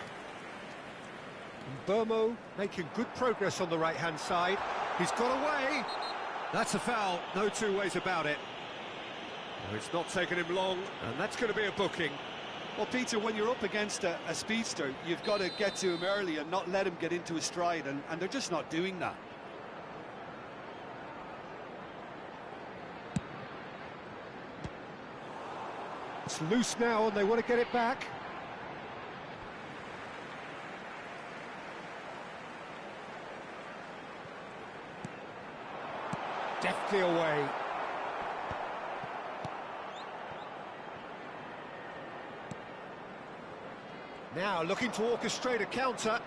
Burmo making good progress on the right-hand side. He's got away. That's a foul, no two ways about it. Oh, it's not taken him long, and that's going to be a booking. Well, Peter, when you're up against a speedster, you've got to get to him early and not let him get into his stride, and they're just not doing that. It's loose now, and they want to get it back. Deftly away. Now looking to orchestrate a counter.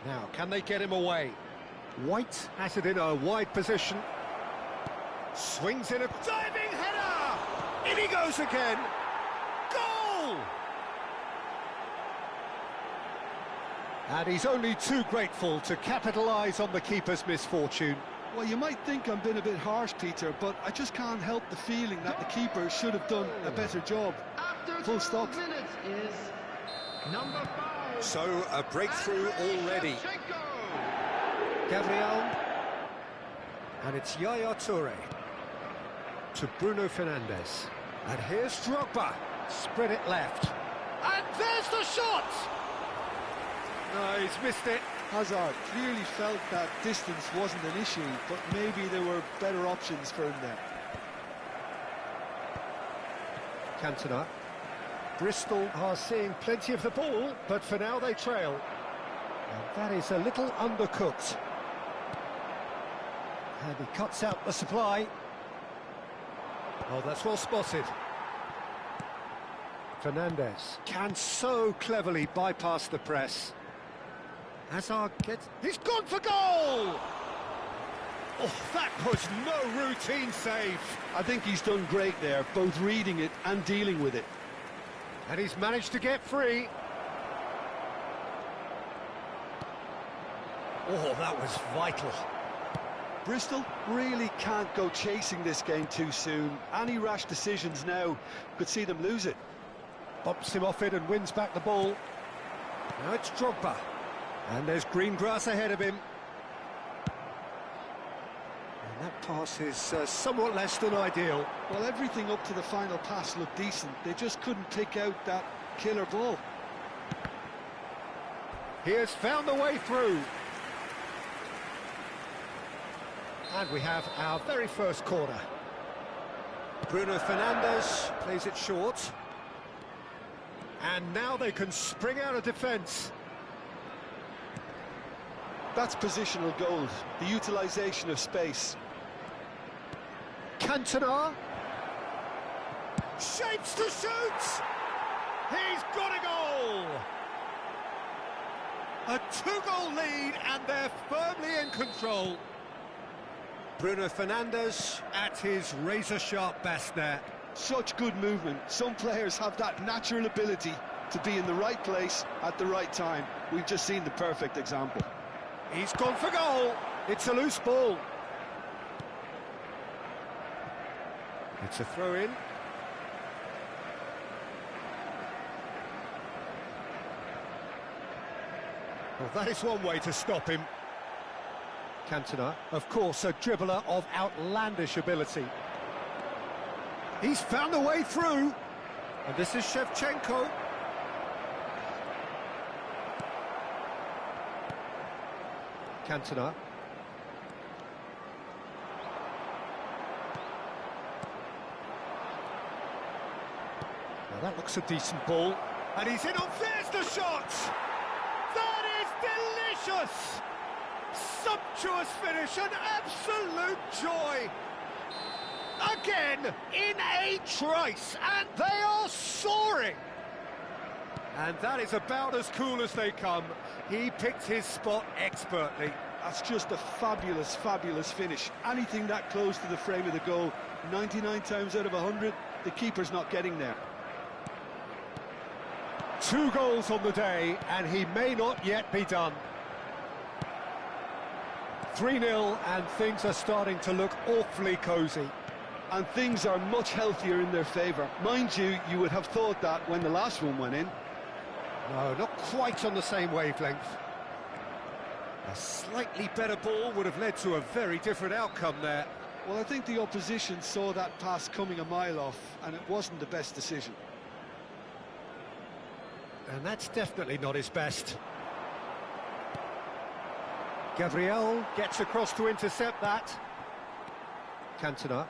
Now, can they get him away? White has it in a wide position. Swings in a diving header! In he goes again! Goal! And he's only too grateful to capitalise on the keeper's misfortune. Well, you might think I'm being a bit harsh, Peter, but I just can't help the feeling that the keeper should have done a better job. Full stop. Is number 5. So, a breakthrough already. Gabriel. And it's Yaya Toure. To Bruno Fernandes. And here's Drogba. Spread it left. And there's the shot! No, he's missed it. Hazard clearly felt that distance wasn't an issue, but maybe there were better options for him there. Cantona. Bristol are seeing plenty of the ball, but for now they trail. And that is a little undercooked. And he cuts out the supply. Oh, that's well spotted. Fernandes can so cleverly bypass the press. Hazard gets... He's gone for goal! Oh, that was no routine save. I think he's done great there, both reading it and dealing with it. And he's managed to get free. Oh, that was vital. Bristol really can't go chasing this game too soon. Any rash decisions now could see them lose it. Bumps him off it and wins back the ball. Now it's Drogba. And there's green grass ahead of him. And that pass is somewhat less than ideal. Well, everything up to the final pass looked decent. They just couldn't pick out that killer ball. He has found the way through. And we have our very first corner. Bruno Fernandes plays it short. And now they can spring out of defence. That's positional gold, the utilisation of space. Cantona. Shapes to shoot! He's got a goal! A 2-goal lead, and they're firmly in control. Bruno Fernandes at his razor-sharp best there. Such good movement. Some players have that natural ability to be in the right place at the right time. We've just seen the perfect example. He's gone for goal. It's a loose ball. It's a throw-in. Well, that is one way to stop him. Cantona, of course, a dribbler of outlandish ability. He's found a way through. And this is Shevchenko. Cantona. Now that looks a decent ball. And he's in on, there's the shot! That is delicious! Sumptuous finish, an absolute joy! Again, in a trice, and they are soaring! And that is about as cool as they come. He picked his spot expertly. That's just a fabulous, fabulous finish. Anything that close to the frame of the goal, 99 times out of 100, the keeper's not getting there. 2 goals on the day, and he may not yet be done. 3-0, and things are starting to look awfully cosy. And things are much healthier in their favour. Mind you, you would have thought that when the last one went in. No, not quite on the same wavelength. A slightly better ball would have led to a very different outcome there. Well, I think the opposition saw that pass coming a mile off, and it wasn't the best decision. And that's definitely not his best. Gabriel gets across to intercept that. Cantona.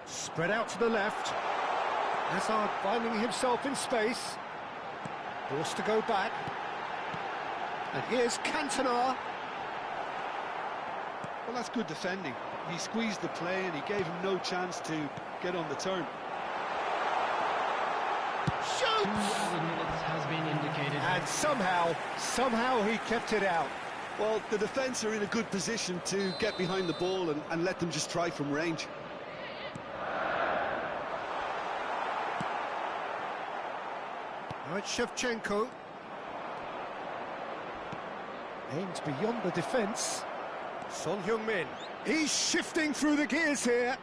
Spread out to the left. Hazard finding himself in space. Forced to go back. And here's Cantona. Well, that's good defending. He squeezed the play and he gave him no chance to get on the turn. Two added minutes has been indicated. And somehow he kept it out. Well, the defence are in a good position to get behind the ball and let them just try from range. Now it's Shevchenko. Aims beyond the defence. Son Heung-min. He's shifting through the gears here.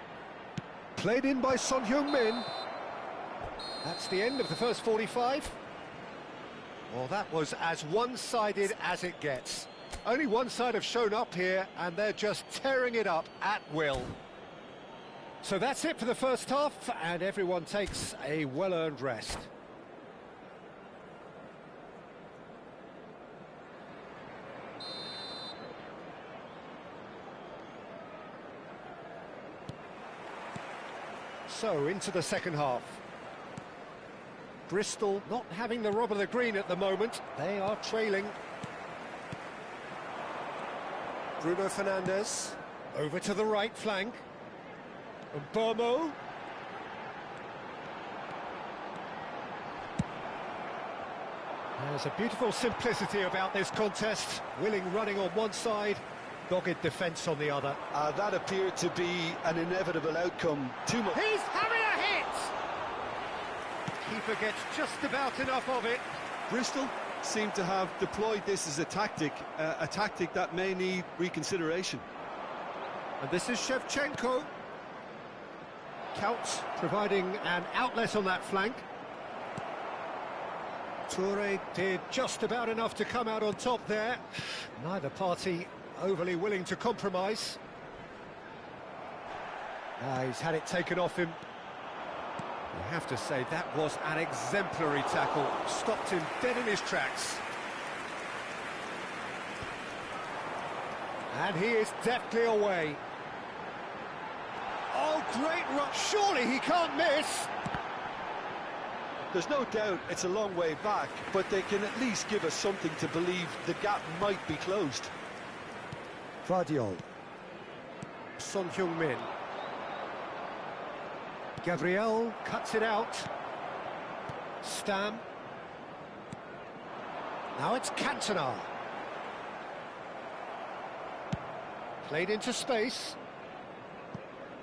Played in by Son Heung-min. That's the end of the first 45. Well, that was as one-sided as it gets. Only one side have shown up here, and they're just tearing it up at will. So that's it for the first half, and everyone takes a well-earned rest. So, into the second half. Bristol not having the rob of the green at the moment. They are trailing. Bruno Fernandes over to the right flank. And Bomo. There's a beautiful simplicity about this contest. Willing running on one side, dogged defence on the other. That appeared to be an inevitable outcome. Too much. He's having a hit! Keeper gets just about enough of it. Bristol seem to have deployed this as a tactic that may need reconsideration. And this is Shevchenko. Counts providing an outlet on that flank. Toure did just about enough to come out on top there. Neither party overly willing to compromise. He's had it taken off him. You have to say that was an exemplary tackle. Stopped him dead in his tracks. And he is deftly away. Oh, great run. Surely he can't miss. There's no doubt it's a long way back, but they can at least give us something to believe the gap might be closed. Vardiol. Son Heung-min. Gabriel cuts it out. Stam. Now it's Cantona. Played into space.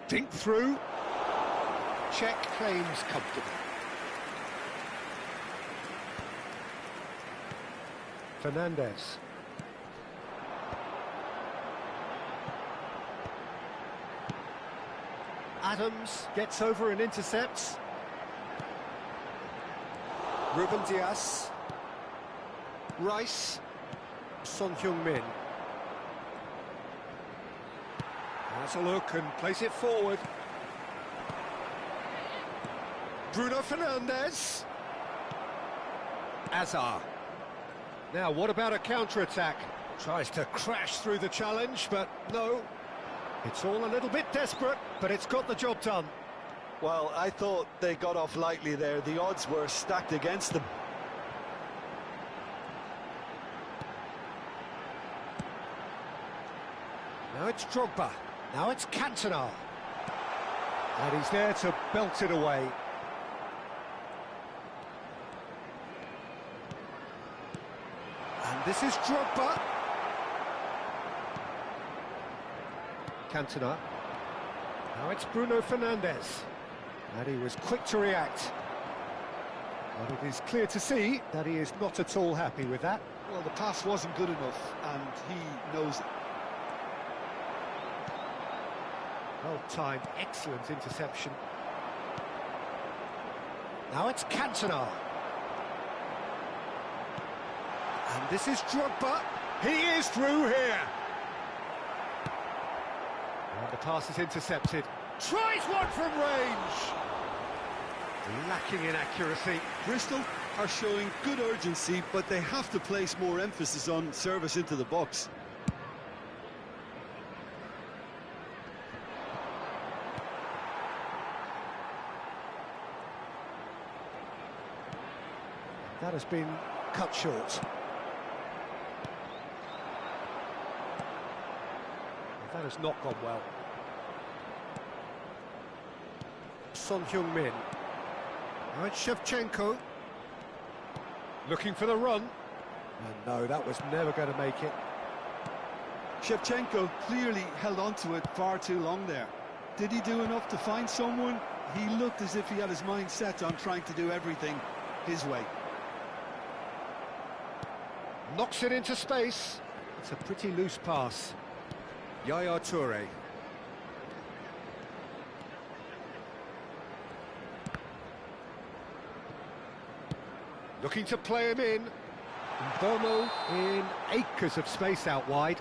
Dink through. Check claims comfortable. Fernandes. Adams gets over and intercepts. Ruben Dias. Rice. Son Heung-min. Has a look and plays it forward. Bruno Fernandes. Azar. Now, what about a counter-attack? Tries to crash through the challenge, but no. It's all a little bit desperate, but it's got the job done. Well, I thought they got off lightly there. The odds were stacked against them. Now it's Drogba. Now it's Cantona. And he's there to belt it away. And this is Drogba. Cantona. Now it's Bruno Fernandes. And he was quick to react. But it is clear to see that he is not at all happy with that. Well, the pass wasn't good enough, and he knows it. Well-timed, excellent interception. Now it's Cantona. And this is Drogba. He is through here. And the pass is intercepted. Tries one from range. Lacking in accuracy. Bristol are showing good urgency, but they have to place more emphasis on service into the box. That has been cut short. That has not gone well. Son Heung-min. Now it's Shevchenko. Looking for the run. And no, that was never going to make it. Shevchenko clearly held on to it far too long there. Did he do enough to find someone? He looked as if he had his mind set on trying to do everything his way. Knocks it into space. It's a pretty loose pass. Yaya Toure. Looking to play him in. And Bomo in acres of space out wide.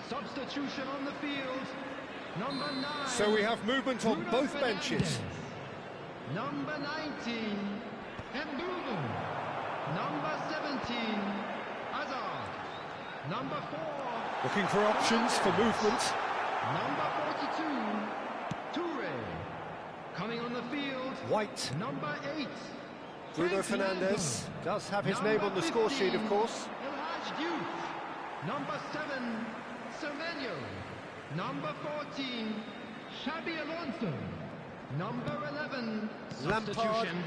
Substitution on the field. Number 9. So we have movement on Bruno both benches. Fernandes. Number 19, Mbumu. Number 17, Hazard. Number 4. Looking for options for movement. Number 42, Toure. Coming on the field. White. Number 8. Bruno Frank Fernandes Lampard. does have his Number name on the score sheet, 15, of course. Elhaj Diouf. Number 7, Semenyo. Number 14, Xabi Alonso. Number 11, Lampard. substitution.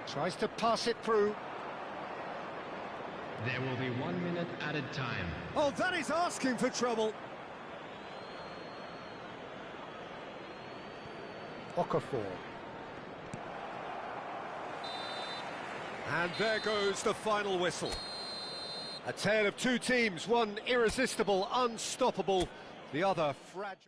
Tries to pass it through. There will be 1 minute added time. Oh, that is asking for trouble. Okafor. And there goes the final whistle. A tale of two teams, one irresistible, unstoppable, the other fragile.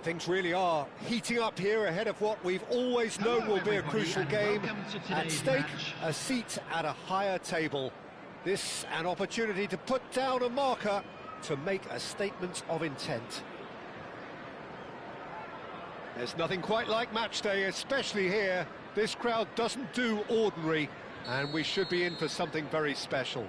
Things really are heating up here ahead of what we've always known will be a crucial game. At stake, a seat at a higher table. This an opportunity to put down a marker, to make a statement of intent. There's nothing quite like match day, especially here. This crowd doesn't do ordinary, and we should be in for something very special.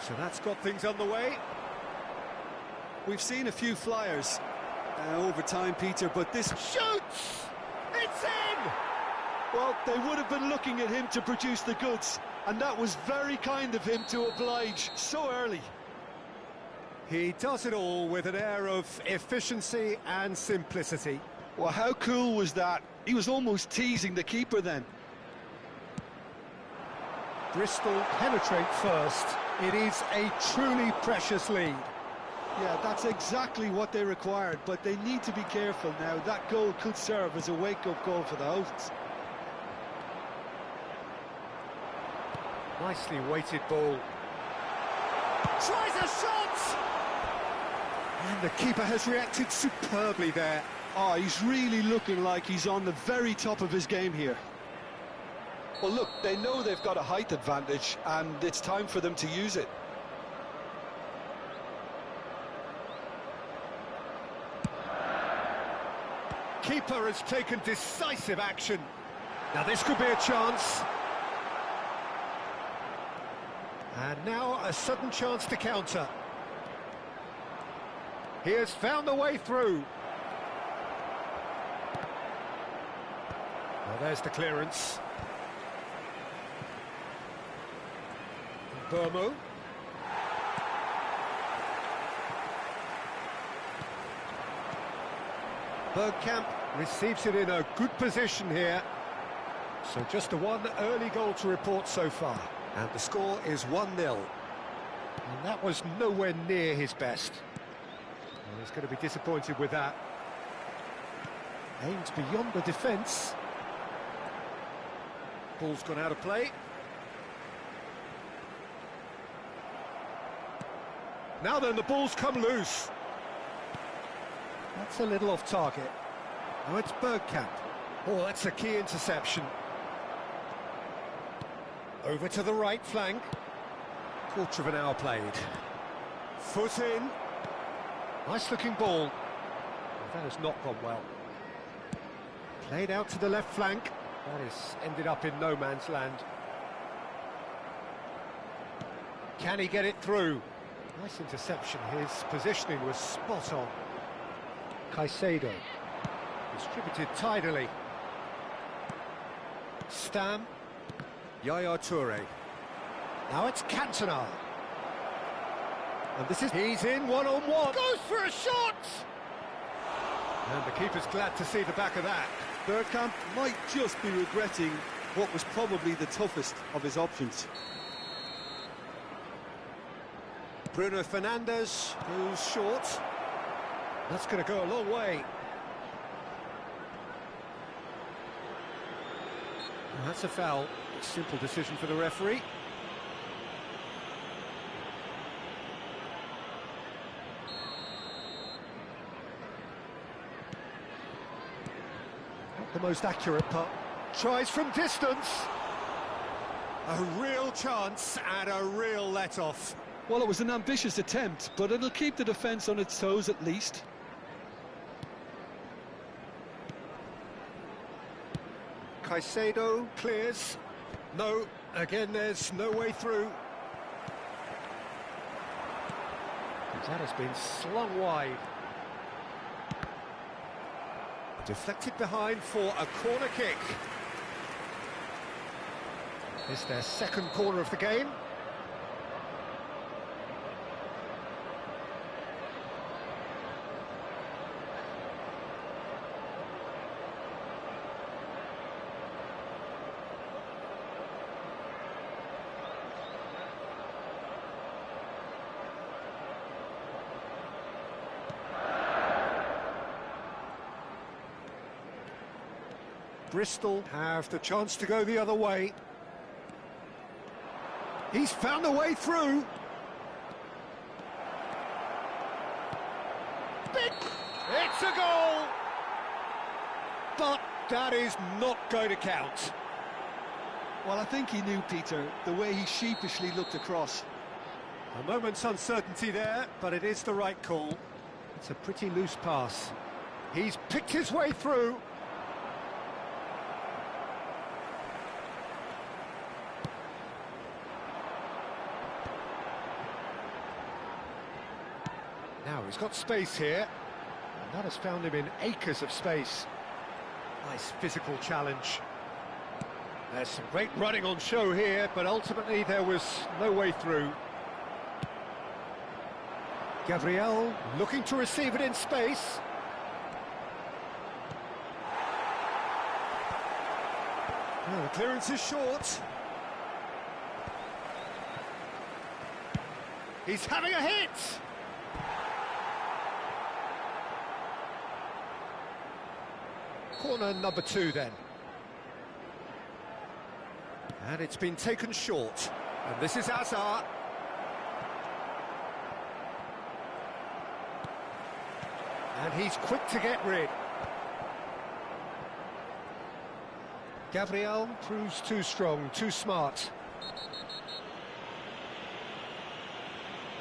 So that's got things underway. We've seen a few flyers over time, Peter, but this... Shoots! It's in! Well, they would have been looking at him to produce the goods, and that was very kind of him to oblige so early. He does it all with an air of efficiency and simplicity. Well, how cool was that? He was almost teasing the keeper then. Bristol penetrate first. It is a truly precious lead. Yeah, that's exactly what they required, but they need to be careful now. That goal could serve as a wake-up call for the hosts. Nicely weighted ball. Tries a shot! And the keeper has reacted superbly there. Oh, he's really looking like he's on the very top of his game here. Well, look, they know they've got a height advantage, and it's time for them to use it. Keeper has taken decisive action. Now this could be a chance. And now a sudden chance to counter. He has found a way through. Well, there's the clearance. Burmo. Bergkamp receives it in a good position here. So just the one early goal to report so far. And the score is 1-0. And that was nowhere near his best. Well, he's going to be disappointed with that. Aimed beyond the defence. Ball's gone out of play. Now then, the ball's come loose. That's a little off target. Now it's Bergkamp. Oh, that's a key interception. Over to the right flank. Quarter of an hour played. Foot in. Nice looking ball. Well, that has not gone well. Played out to the left flank. That has ended up in no man's land. Can he get it through? Nice interception. His positioning was spot on. Caicedo. Distributed tidily. Stam. Yaya Toure. Now it's Cantona. And this is... He's in one-on-one. Goes for a shot! And the keeper's glad to see the back of that. Bergkamp might just be regretting what was probably the toughest of his options. Bruno Fernandes goes short. That's going to go a long way. And that's a foul. Simple decision for the referee. Not the most accurate putt. Tries from distance. A real chance and a real let-off. Well, it was an ambitious attempt, but it'll keep the defence on its toes at least. Caicedo clears. No, again there's no way through. That has been slung wide. Deflected behind for a corner kick. It's their second corner of the game. Bristol have the chance to go the other way. He's found a way through. It's a goal! But that is not going to count. Well, I think he knew, Peter, the way he sheepishly looked across. A moment's uncertainty there, but it is the right call. It's a pretty loose pass. He's picked his way through. Now he's got space here, and that has found him in acres of space. Nice physical challenge. There's some great running on show here, but ultimately there was no way through. Gabriel looking to receive it in space. Oh, the clearance is short. He's having a hit! Corner number 2 then. And it's been taken short. And this is Hazard. And he's quick to get rid. Gabriel proves too strong, too smart.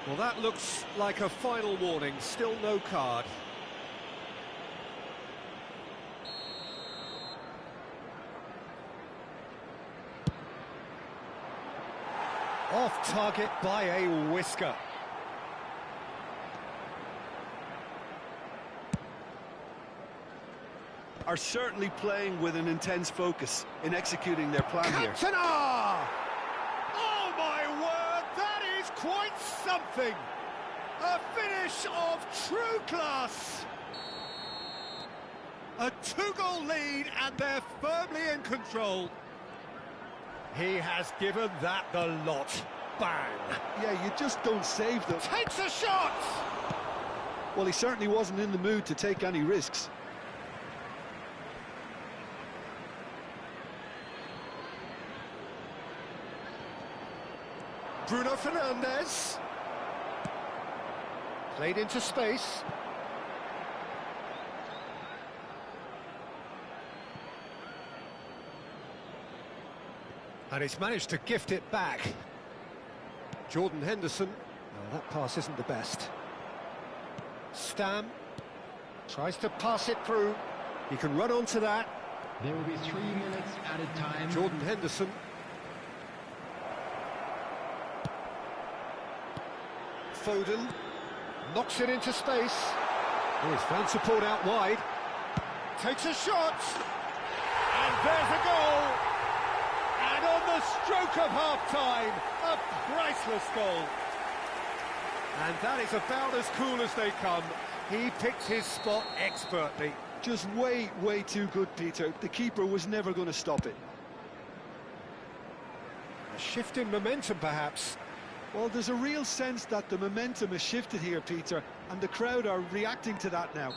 Well, that looks like a final warning. Still no card. Off target by a whisker. Are certainly playing with an intense focus in executing their plan here. Cantona! Oh my word, that is quite something! A finish of true class! A 2-goal lead and they're firmly in control. He has given that the lot. Bang! Yeah, you just don't save them. Takes a shot! Well, he certainly wasn't in the mood to take any risks. Bruno Fernandes. Played into space. And he's managed to gift it back. Jordan Henderson. No, that pass isn't the best. Stam tries to pass it through. He can run onto that. There will be 3 minutes added time. Jordan Henderson. Foden knocks it into space. Oh, he's found support out wide. Takes a shot. And there's a goal. And on the stroke of half-time, a priceless goal. And that is about as cool as they come. He picked his spot expertly. Just way too good, Peter. The keeper was never going to stop it. A shift in momentum, perhaps. Well, there's a real sense that the momentum has shifted here, Peter, and the crowd are reacting to that now.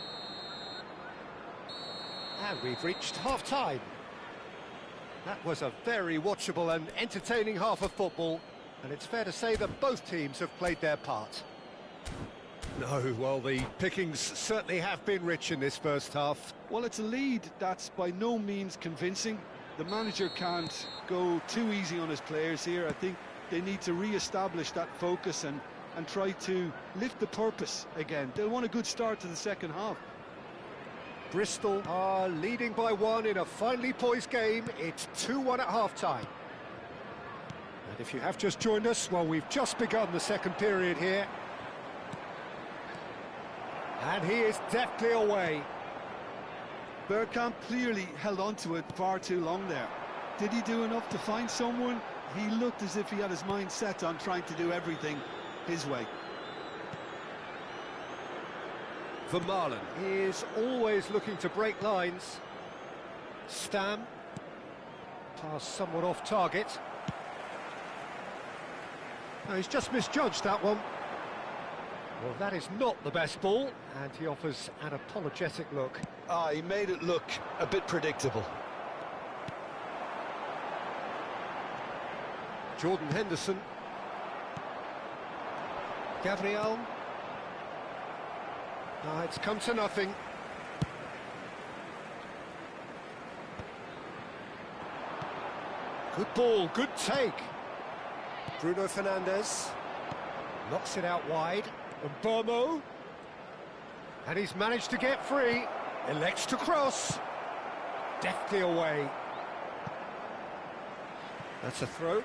And we've reached half-time. That was a very watchable and entertaining half of football, and it's fair to say that both teams have played their part. No, well, the pickings certainly have been rich in this first half. Well, it's a lead that's by no means convincing. The manager can't go too easy on his players here. I think they need to re-establish that focus and try to lift the purpose again. They'll want a good start to the second half. Bristol are leading by 1 in a finely poised game. It's 2-1 at half-time. And if you have just joined us, well, we've just begun the second period here. And he is deftly away. Bergkamp clearly held on to it far too long there. Did he do enough to find someone? He looked as if he had his mind set on trying to do everything his way. Vermaelen is always looking to break lines. Stam. Pass somewhat off target. No, he's just misjudged that one. Well, that is not the best ball, and he offers an apologetic look. He made it look a bit predictable. Jordan Henderson. Gabriel. It's come to nothing. Good ball, good take. Bruno Fernandes. Knocks it out wide. And Bomo. And he's managed to get free. Elects to cross. Deftly away. That's a throw.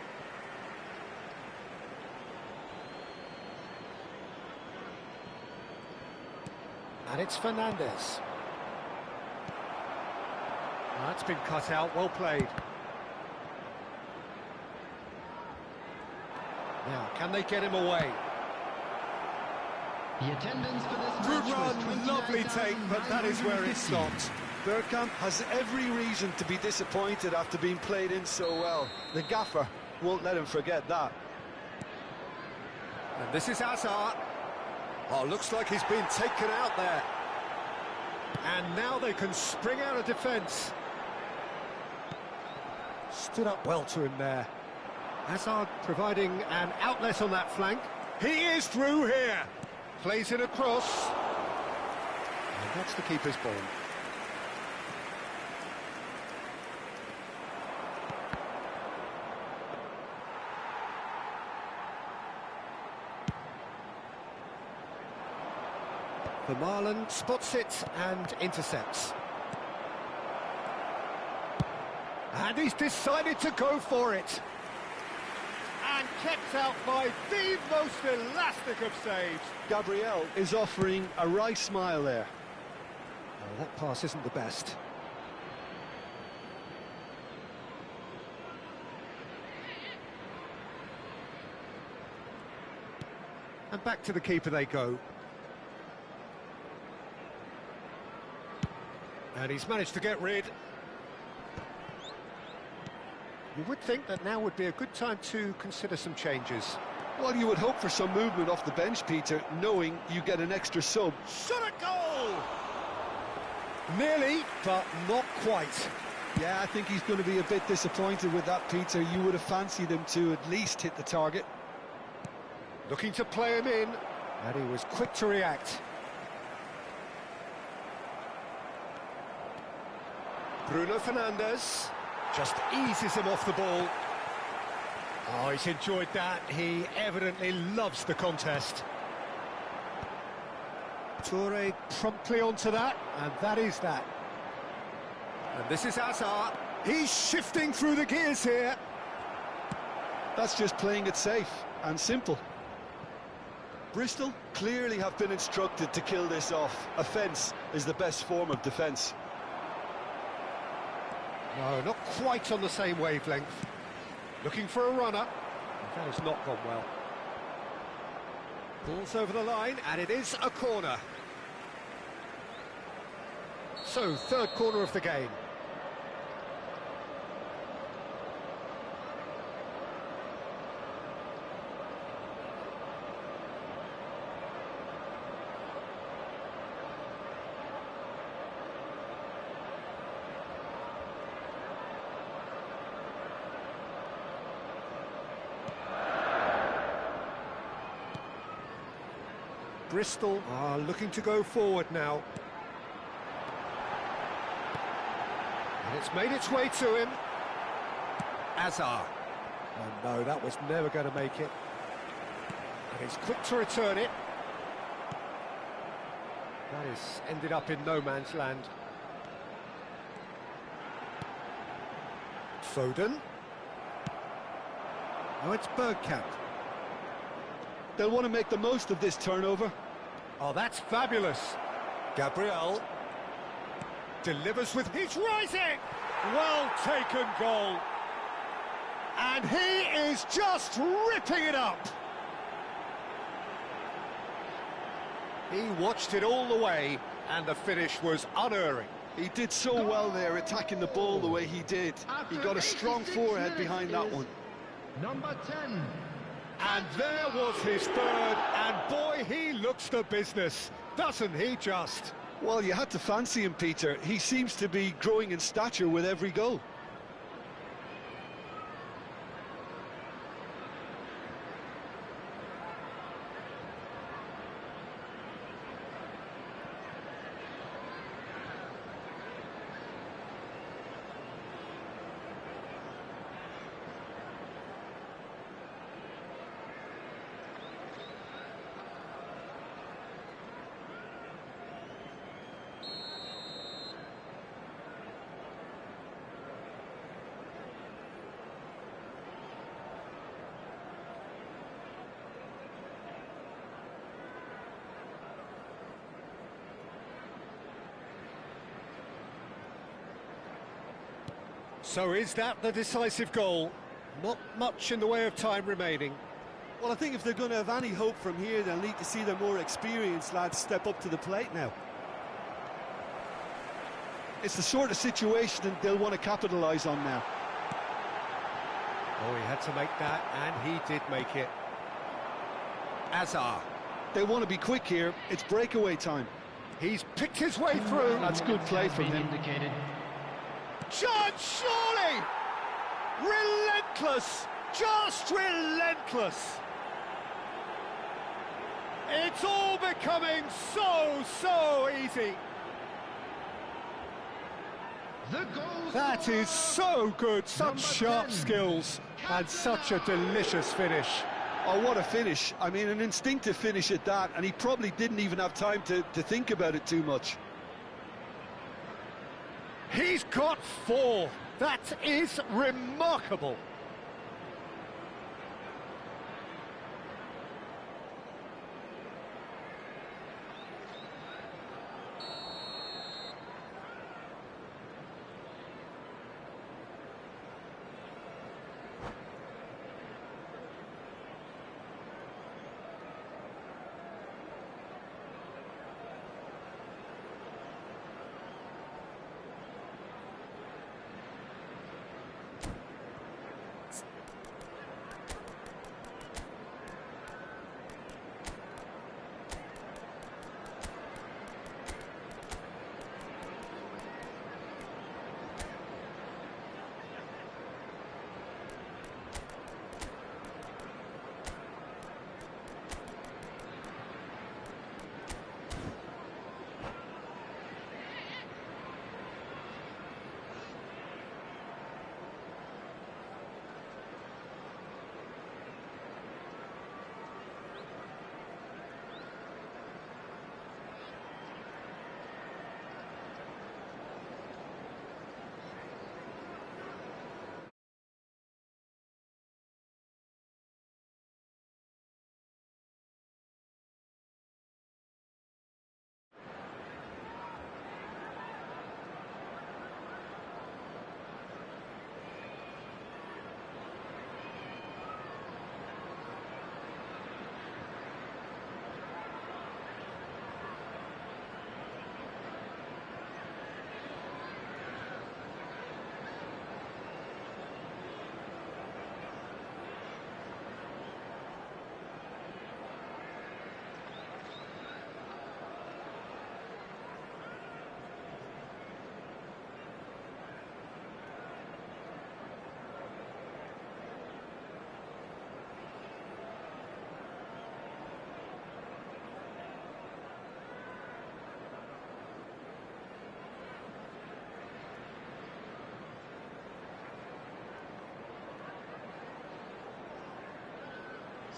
And it's Fernandes. That's been cut out, well played. Now, can they get him away? The attendance for this Good match was run, lovely take, but that is where it 29,950. stopped. Bergkamp has every reason to be disappointed after being played in so well. The gaffer won't let him forget that. And this is Hazard. Oh, looks like he's been taken out there. And now they can spring out of defence. Stood up well to him there. Hazard providing an outlet on that flank. He is through here. Plays it across. And that's the keeper's ball. Vermaelen spots it and intercepts. And he's decided to go for it. And kept out by the most elastic of saves. Gabriel is offering a wry smile there. Oh, that pass isn't the best. And back to the keeper they go. And he's managed to get rid. You would think that now would be a good time to consider some changes. Well, you would hope for some movement off the bench, Peter, knowing you get an extra sub. Shot a goal! Nearly, but not quite. Yeah, I think he's going to be a bit disappointed with that, Peter. You would have fancied him to at least hit the target. Looking to play him in, and he was quick to react. Bruno Fernandes just eases him off the ball. Oh, he's enjoyed that. He evidently loves the contest. Toure promptly onto that, and that is that. And this is Hazard. He's shifting through the gears here. That's just playing it safe and simple. Bristol clearly have been instructed to kill this off. Offence is the best form of defence. No, not quite on the same wavelength. Looking for a runner. That has not gone well. Ball's over the line, and it is a corner. So, third corner of the game. Bristol are looking to go forward now. And it's made its way to him. Hazard. Oh no, that was never going to make it. And he's quick to return it. That has ended up in no man's land. Foden. Now it's Bergkamp. They'll want to make the most of this turnover. Oh, that's fabulous. Gabriel delivers with... He's rising! Well taken goal. And he is just ripping it up. He watched it all the way, and the finish was unerring. He did so well there, attacking the ball the way he did. He got a strong forehead behind that one. Number 10. And there was his third, and boy, he looks the business, doesn't he just? Well, you had to fancy him, Peter. He seems to be growing in stature with every goal. So is that the decisive goal? Not much in the way of time remaining. Well, I think if they're going to have any hope from here, they'll need to see their more experienced lads step up to the plate now. It's the sort of situation they'll want to capitalise on now. Oh, he had to make that, and he did make it. Azar. They want to be quick here. It's breakaway time. He's picked his way through. That's good play from him. Indicated. Chance, surely! Relentless! Just relentless! It's all becoming so easy. The goal That scorer, is so good, such number sharp 10, skills, and such a delicious finish. Oh, what a finish. I mean, an instinctive finish at that, and he probably didn't even have time to think about it too much. He's got 4. That is remarkable.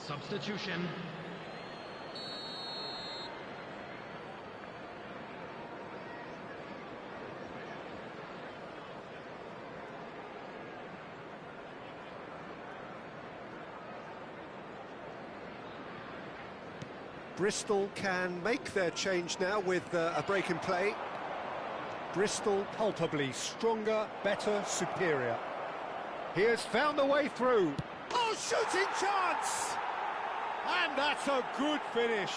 Substitution. Bristol can make their change now with a break in play. Bristol palpably stronger, better, superior. He has found a way through. Oh, shooting chance! And that's a good finish.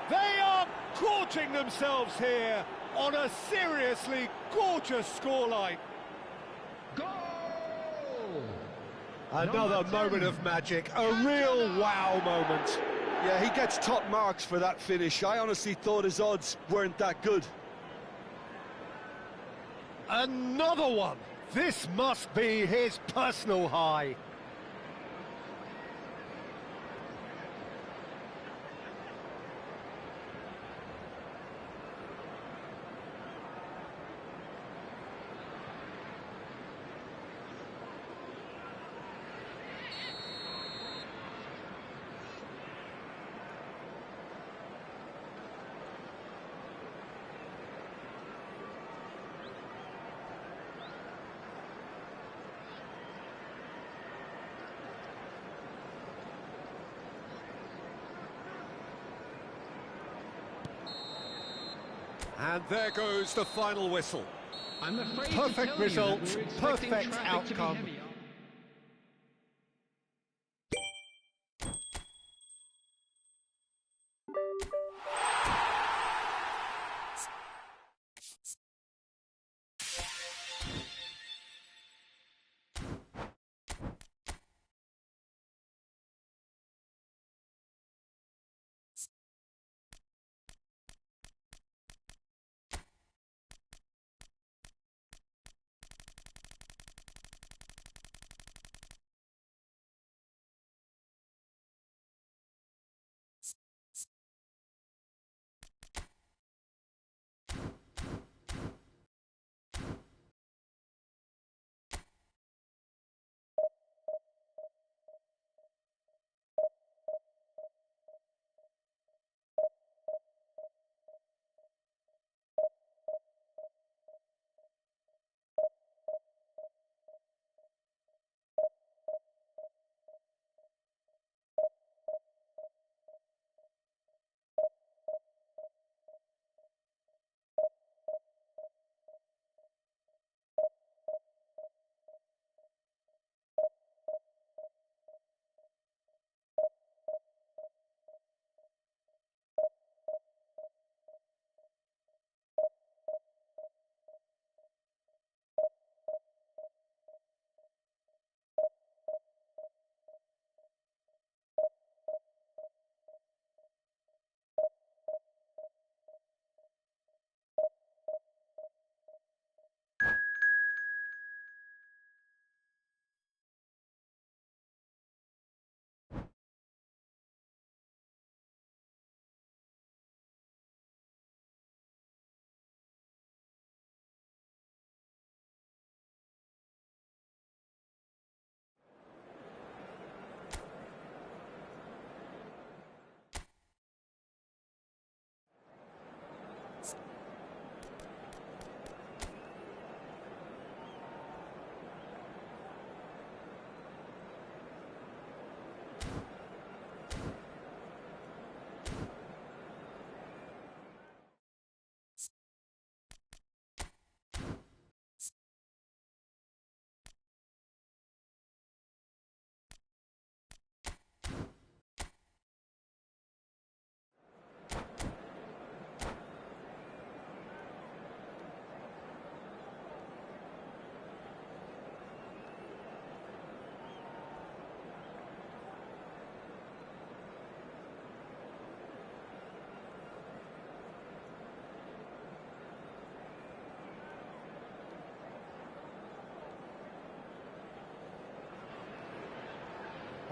They are gorging themselves here on a seriously gorgeous scoreline. Goal! Another Number 10. moment of magic, a real wow moment. Yeah, he gets top marks for that finish. I honestly thought his odds weren't that good. Another one. This must be his personal high. And there goes the final whistle. I'm afraid to Perfect tell result, you that we're expecting perfect traffic to be outcome. heavy.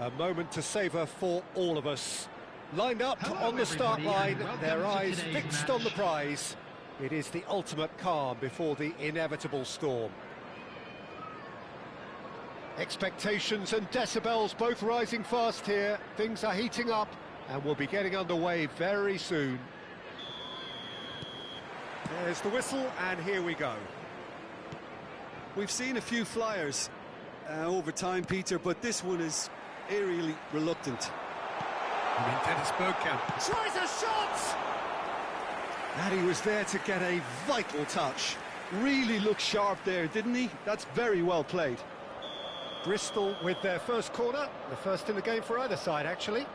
A moment to savour for all of us. Lined up Hello, on the start everybody, line, and their welcome to eyes today's fixed match. on the prize. It is the ultimate calm before the inevitable storm. Expectations and decibels both rising fast here. Things are heating up and we'll be getting underway very soon. There's the whistle and here we go. We've seen a few flyers over time, Peter, but this one is eerily reluctant. I mean, Dennis Bergkamp tries a shot! And he was there to get a vital touch. Really looked sharp there, didn't he? That's very well played. Bristol with their first corner, the first in the game for either side, actually.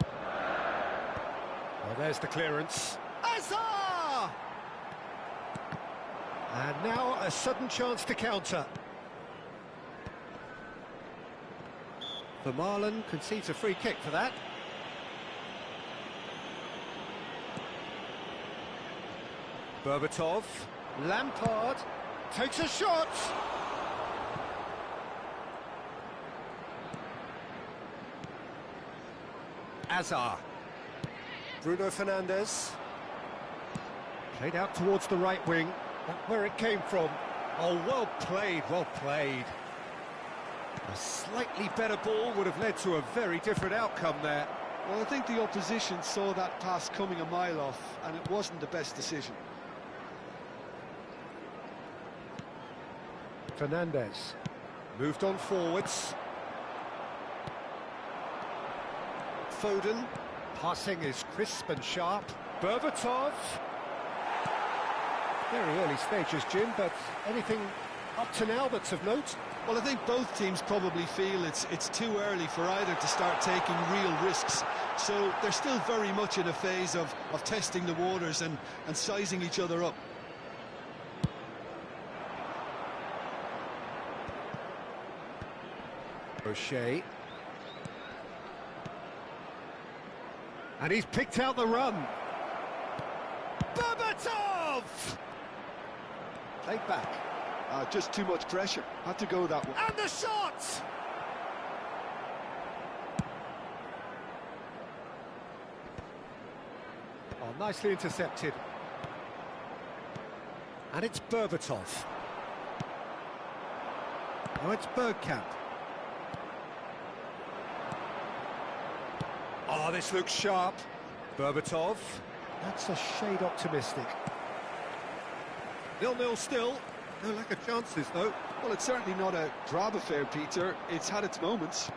Well, there's the clearance. Azar! And now a sudden chance to counter. Vermaelen concedes a free kick for that. Berbatov, Lampard, takes a shot! Azar. Bruno Fernandes. Played out towards the right wing. That's where it came from. Oh, well played, well played. A slightly better ball would have led to a very different outcome there. Well, I think the opposition saw that pass coming a mile off, and it wasn't the best decision. Fernandes moved on forwards. Foden, passing is crisp and sharp. Berbatov. Very early stages, Jim, but anything up to now that's of note? Well, I think both teams probably feel it's too early for either to start taking real risks. So they're still very much in a phase of testing the waters and sizing each other up. O'Shea. And he's picked out the run. Berbatov! Played back. Just too much pressure. Had to go that way. And the shot! Oh, nicely intercepted. And it's Berbatov. Now it's Bergkamp. Oh, this looks sharp. Berbatov. That's a shade optimistic. 0-0 still. No lack of chances, though. Well, it's certainly not a drab affair, Peter. It's had its moments.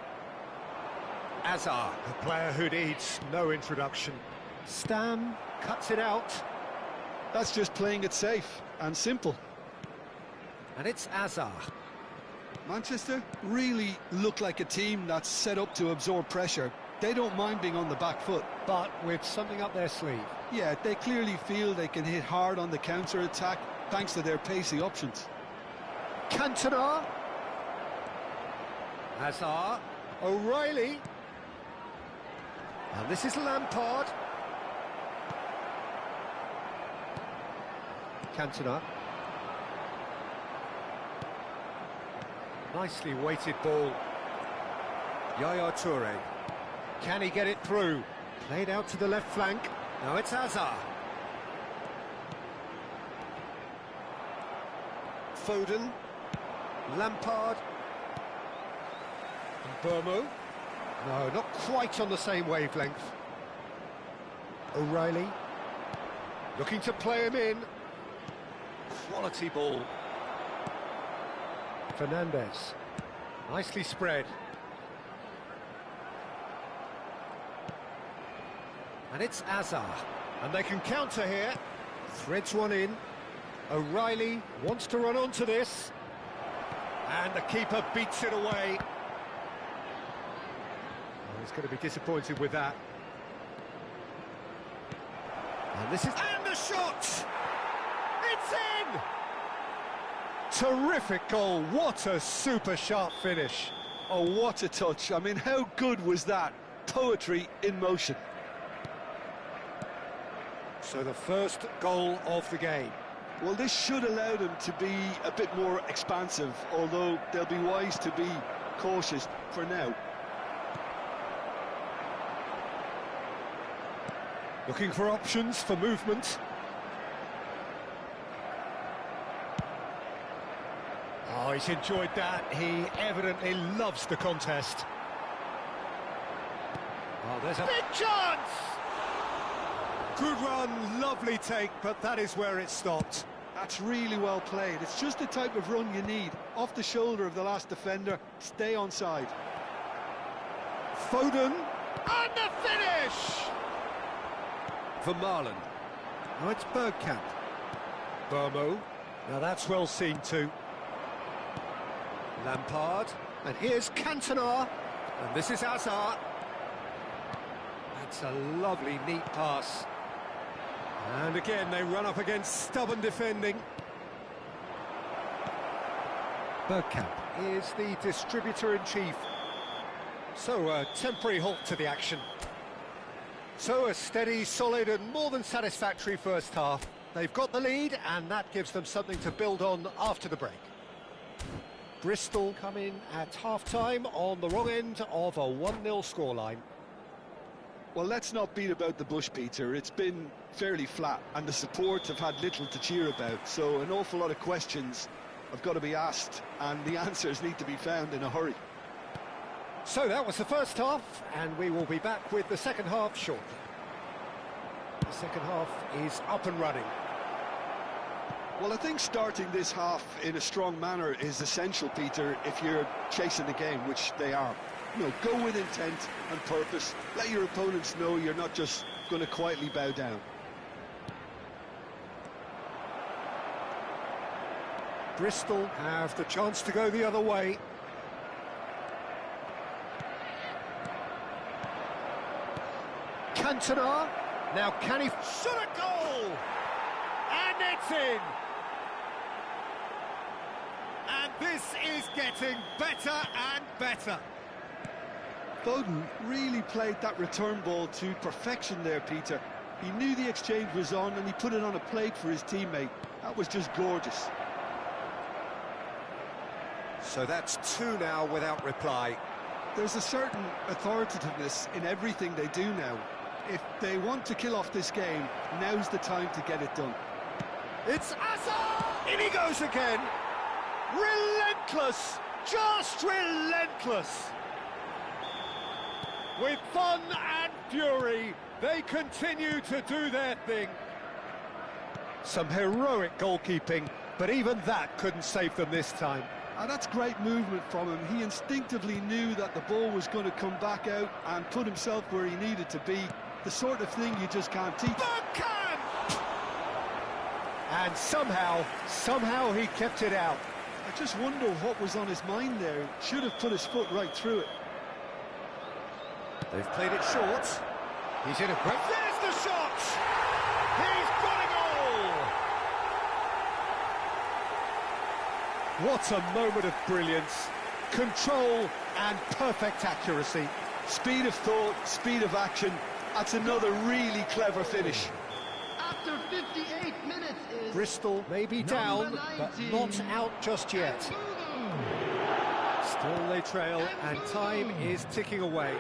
Azar, a player who needs no introduction. Stam cuts it out. That's just playing it safe and simple. And it's Azar. Manchester really look like a team that's set up to absorb pressure. They don't mind being on the back foot. But with something up their sleeve. Yeah, they clearly feel they can hit hard on the counter-attack thanks to their pacey options. Cantona. Hazard. O'Reilly. And this is Lampard. Cantona. Nicely weighted ball. Yaya Toure. Can he get it through? Played out to the left flank. Now it's Hazard. Foden. Lampard. And Burmo. No, not quite on the same wavelength. O'Reilly. Looking to play him in. Quality ball. Fernandez. Nicely spread. And it's Azar. And they can counter here. Threads one in. O'Reilly wants to run onto this. And the keeper beats it away. Oh, he's going to be disappointed with that. And this is... And the shot! It's in! Terrific goal. What a super sharp finish. Oh, what a touch. I mean, how good was that? Poetry in motion. So the first goal of the game. Well, this should allow them to be a bit more expansive, although they'll be wise to be cautious for now. Looking for options for movement. Oh, he's enjoyed that. He evidently loves the contest. Oh, there's a big chance! Good run, lovely take, but that is where it stopped. That's really well played. It's just the type of run you need. Off the shoulder of the last defender, stay onside. Foden, and the finish! For Marlon. Now it's Bergkamp. Burmo. Now that's well seen too. Lampard. And here's Cantona. And this is Hazard. That's a lovely, neat pass. And again, they run up against stubborn defending. Bergkamp is the distributor-in-chief. So a temporary halt to the action. So a steady, solid and more than satisfactory first half. They've got the lead and that gives them something to build on after the break. Bristol come in at half-time on the wrong end of a 1-0 scoreline. Well, let's not beat about the bush, Peter. It's been fairly flat and the support have had little to cheer about, so an awful lot of questions have got to be asked and the answers need to be found in a hurry. So that was the first half and we will be back with the second half shortly. The second half is up and running. Well, I think starting this half in a strong manner is essential, Peter, if you're chasing the game, which they are. You know, go with intent and purpose. Let your opponents know you're not just going to quietly bow down. Bristol have the chance to go the other way. Cantona, now can he shoot a goal? And it's in! And this is getting better and better. Foden really played that return ball to perfection there, Peter. He knew the exchange was on and he put it on a plate for his teammate. That was just gorgeous. So that's two now without reply. There's a certain authoritativeness in everything they do now. If they want to kill off this game, now's the time to get it done. It's Hazard! In he goes again! Relentless! Just relentless! With fun and fury, they continue to do their thing. Some heroic goalkeeping, but even that couldn't save them this time. That's great movement from him. He instinctively knew that the ball was going to come back out and put himself where he needed to be. The sort of thing you just can't teach. Bergkamp! And somehow he kept it out. I just wonder what was on his mind there. Should have put his foot right through it. They've played it short. He's in a great... There's the shot! He's got it all! What a moment of brilliance. Control and perfect accuracy. Speed of thought, speed of action. That's another really clever finish. After 58 minutes is... Bristol may be down, but not out just yet. Still they trail, and time is ticking away.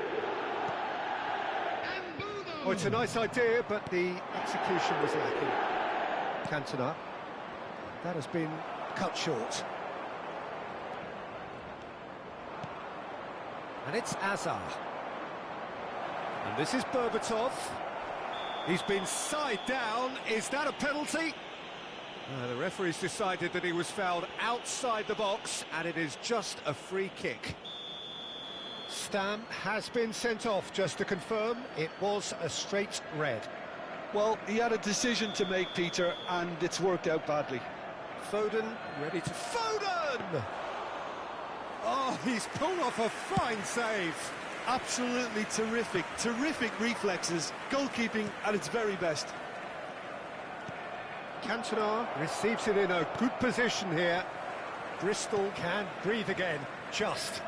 Oh, it's a nice idea, but the execution was lacking. Cantona. That has been cut short. And it's Hazard. And this is Berbatov. He's been side down. Is that a penalty? The referee's decided that he was fouled outside the box, and it is just a free kick. Stam has been sent off, just to confirm. It was a straight red. Well, he had a decision to make, Peter, and it's worked out badly. Foden ready to... Foden! Oh, he's pulled off a fine save. Absolutely terrific, terrific reflexes, goalkeeping at its very best. Cantona receives it in a good position here. Bristol can breathe again, just.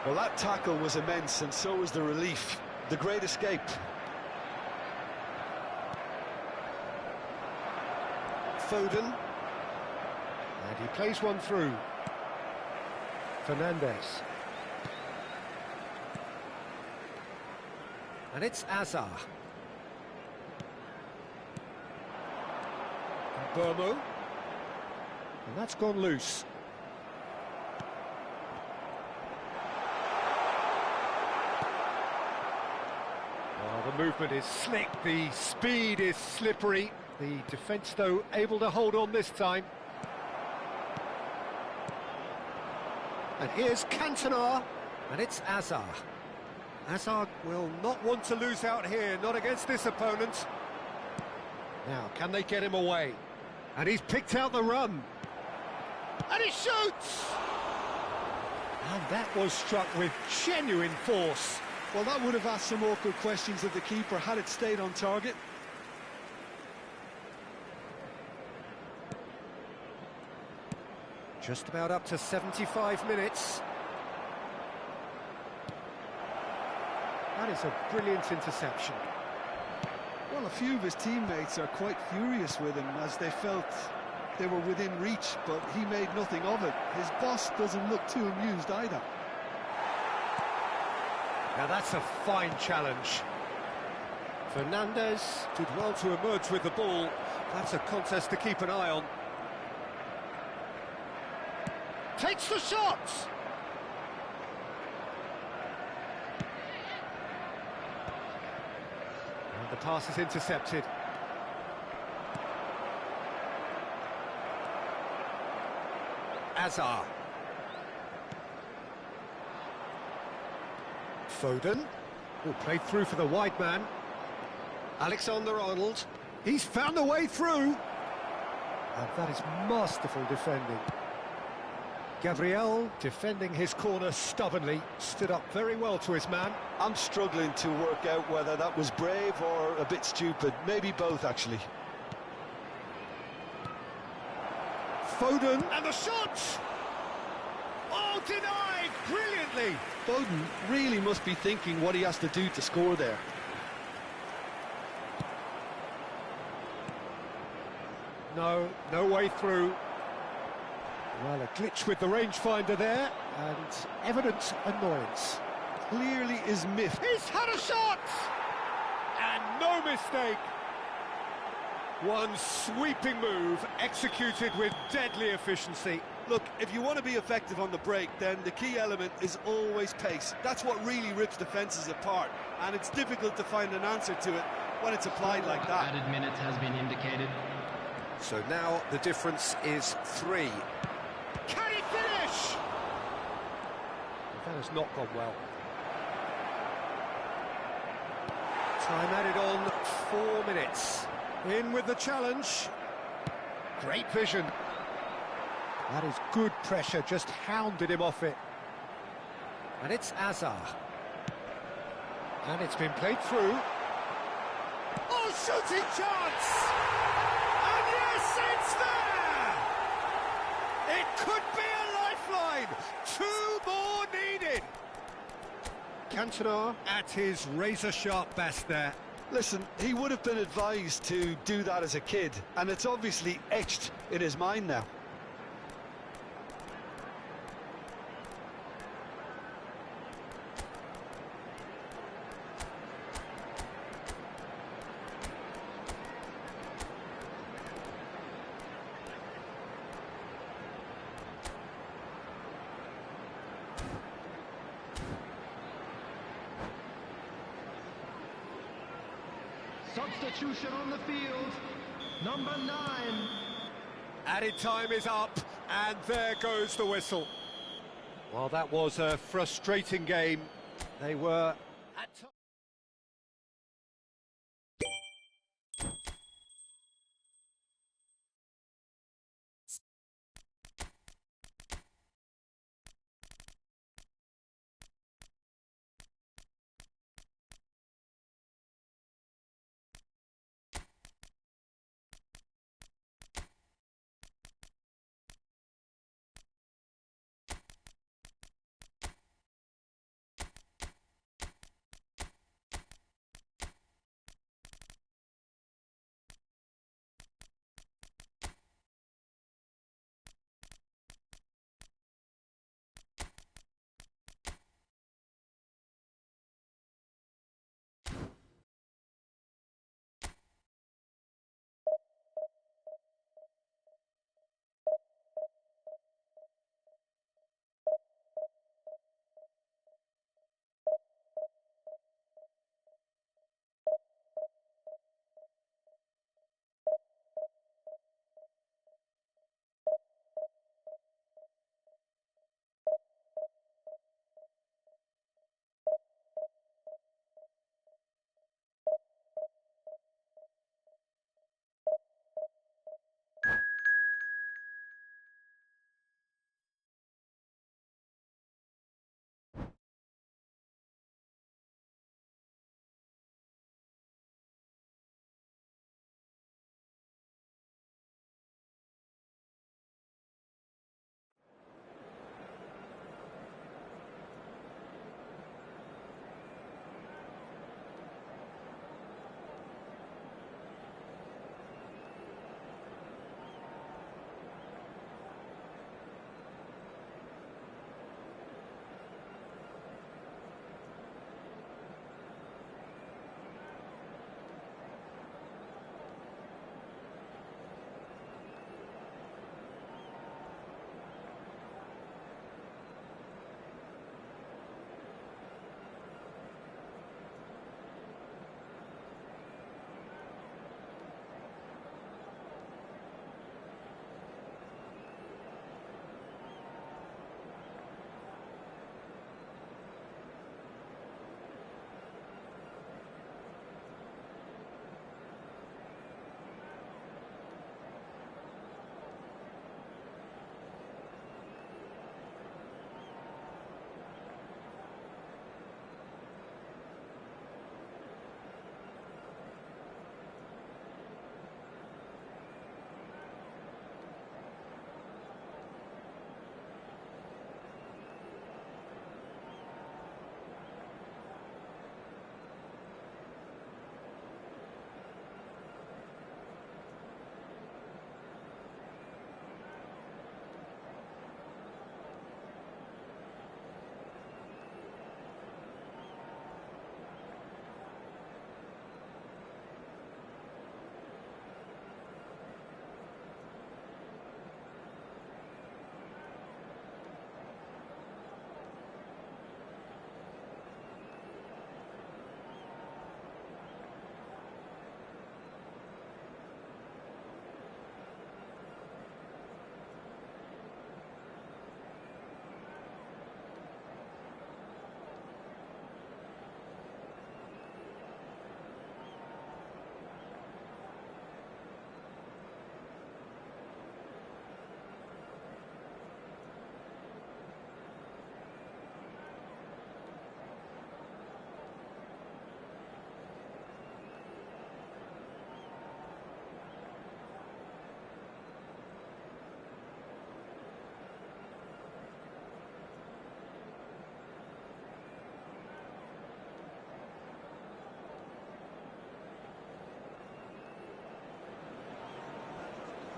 Well, that tackle was immense, and so was the relief. The great escape. Foden. And he plays one through. Fernandez. And it's Hazard. Burmo. And that's gone loose. Oh, the movement is slick, the speed is slippery. The defence, though, able to hold on this time. And here's Cantona. And it's Hazard. Hazard will not want to lose out here, not against this opponent. Now, can they get him away? And he's picked out the run. And he shoots! And that was struck with genuine force. Well, that would have asked some awkward questions of the keeper had it stayed on target. Just about up to 75 minutes. That is a brilliant interception. Well, a few of his teammates are quite furious with him as they felt they were within reach, but he made nothing of it. His boss doesn't look too amused either. Now that's a fine challenge. Fernandez did well to emerge with the ball. That's a contest to keep an eye on. Takes the shot! And the pass is intercepted. Hazard. Foden, who played through for the wide man. Alexander-Arnold, he's found a way through. And that is masterful defending. Gabriel, defending his corner stubbornly, stood up very well to his man. I'm struggling to work out whether that was brave or a bit stupid. Maybe both, actually. Foden, and the shot! Oh, denied brilliantly! Foden really must be thinking what he has to do to score there. No way through. Well, a glitch with the rangefinder there, and evident annoyance. Clearly is miffed. He's had a shot! And no mistake. One sweeping move, executed with deadly efficiency. Look, if you want to be effective on the break, then the key element is always pace. That's what really rips defences apart, and it's difficult to find an answer to it when it's applied like that. Added minutes has been indicated. So now the difference is 3. Can he finish? That has not gone well. Time added on 4 minutes. In with the challenge. Great vision. That is good pressure, just hounded him off it. And it's Azar. And it's been played through. Oh, shooting chance! And yes, it's there! It could be a lifeline! 2 more needed! Cantona at his razor-sharp best there. Listen, he would have been advised to do that as a kid, and it's obviously etched in his mind now. Substitution on the field, number 9. Added time is up, and there goes the whistle. Well, that was a frustrating game. They were at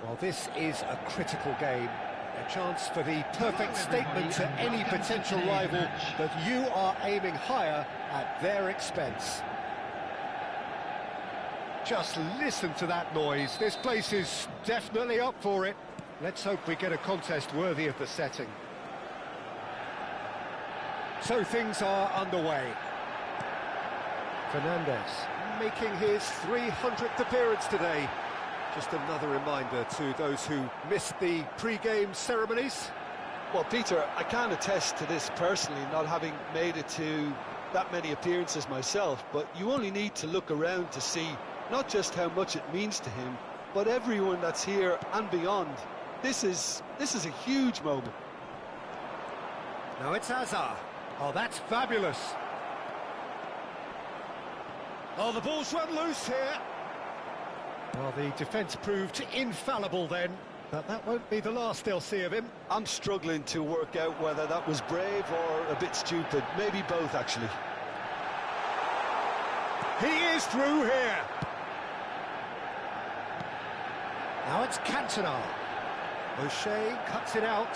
Well, this is a critical game. A chance for the perfect statement to any potential rival that you are aiming higher at their expense. Just listen to that noise. This place is definitely up for it. Let's hope we get a contest worthy of the setting. So things are underway. Fernandez making his 300th appearance today. Just another reminder to those who missed the pre-game ceremonies. Well, Peter, I can attest to this personally, not having made it to that many appearances myself, but you only need to look around to see not just how much it means to him, but everyone that's here and beyond. This is a huge moment. Now it's Hazard. Oh, that's fabulous. Oh, the ball's run loose here. Well, the defence proved infallible then, but that won't be the last they'll see of him. I'm struggling to work out whether that was brave or a bit stupid. Maybe both, actually. He is through here. Now it's Cantona. O'Shea cuts it out.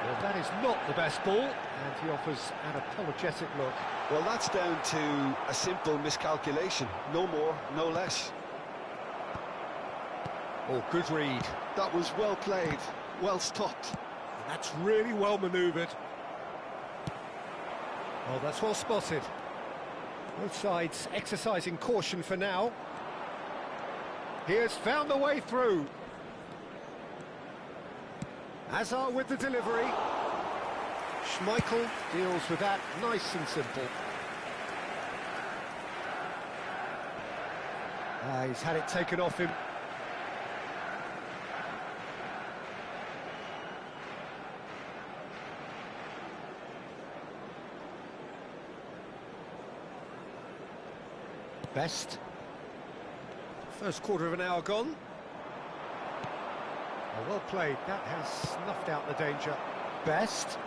Well, that is not the best ball, and he offers an apologetic look. Well, that's down to a simple miscalculation. No more, no less. Oh, good read. That was well played, well stopped. And that's really well manoeuvred. Oh, that's well spotted. Both sides exercising caution for now. He has found the way through. Hazard with the delivery. Schmeichel deals with that nice and simple. He's had it taken off him. Best. First quarter of an hour gone. Oh, well played. That has snuffed out the danger. Best.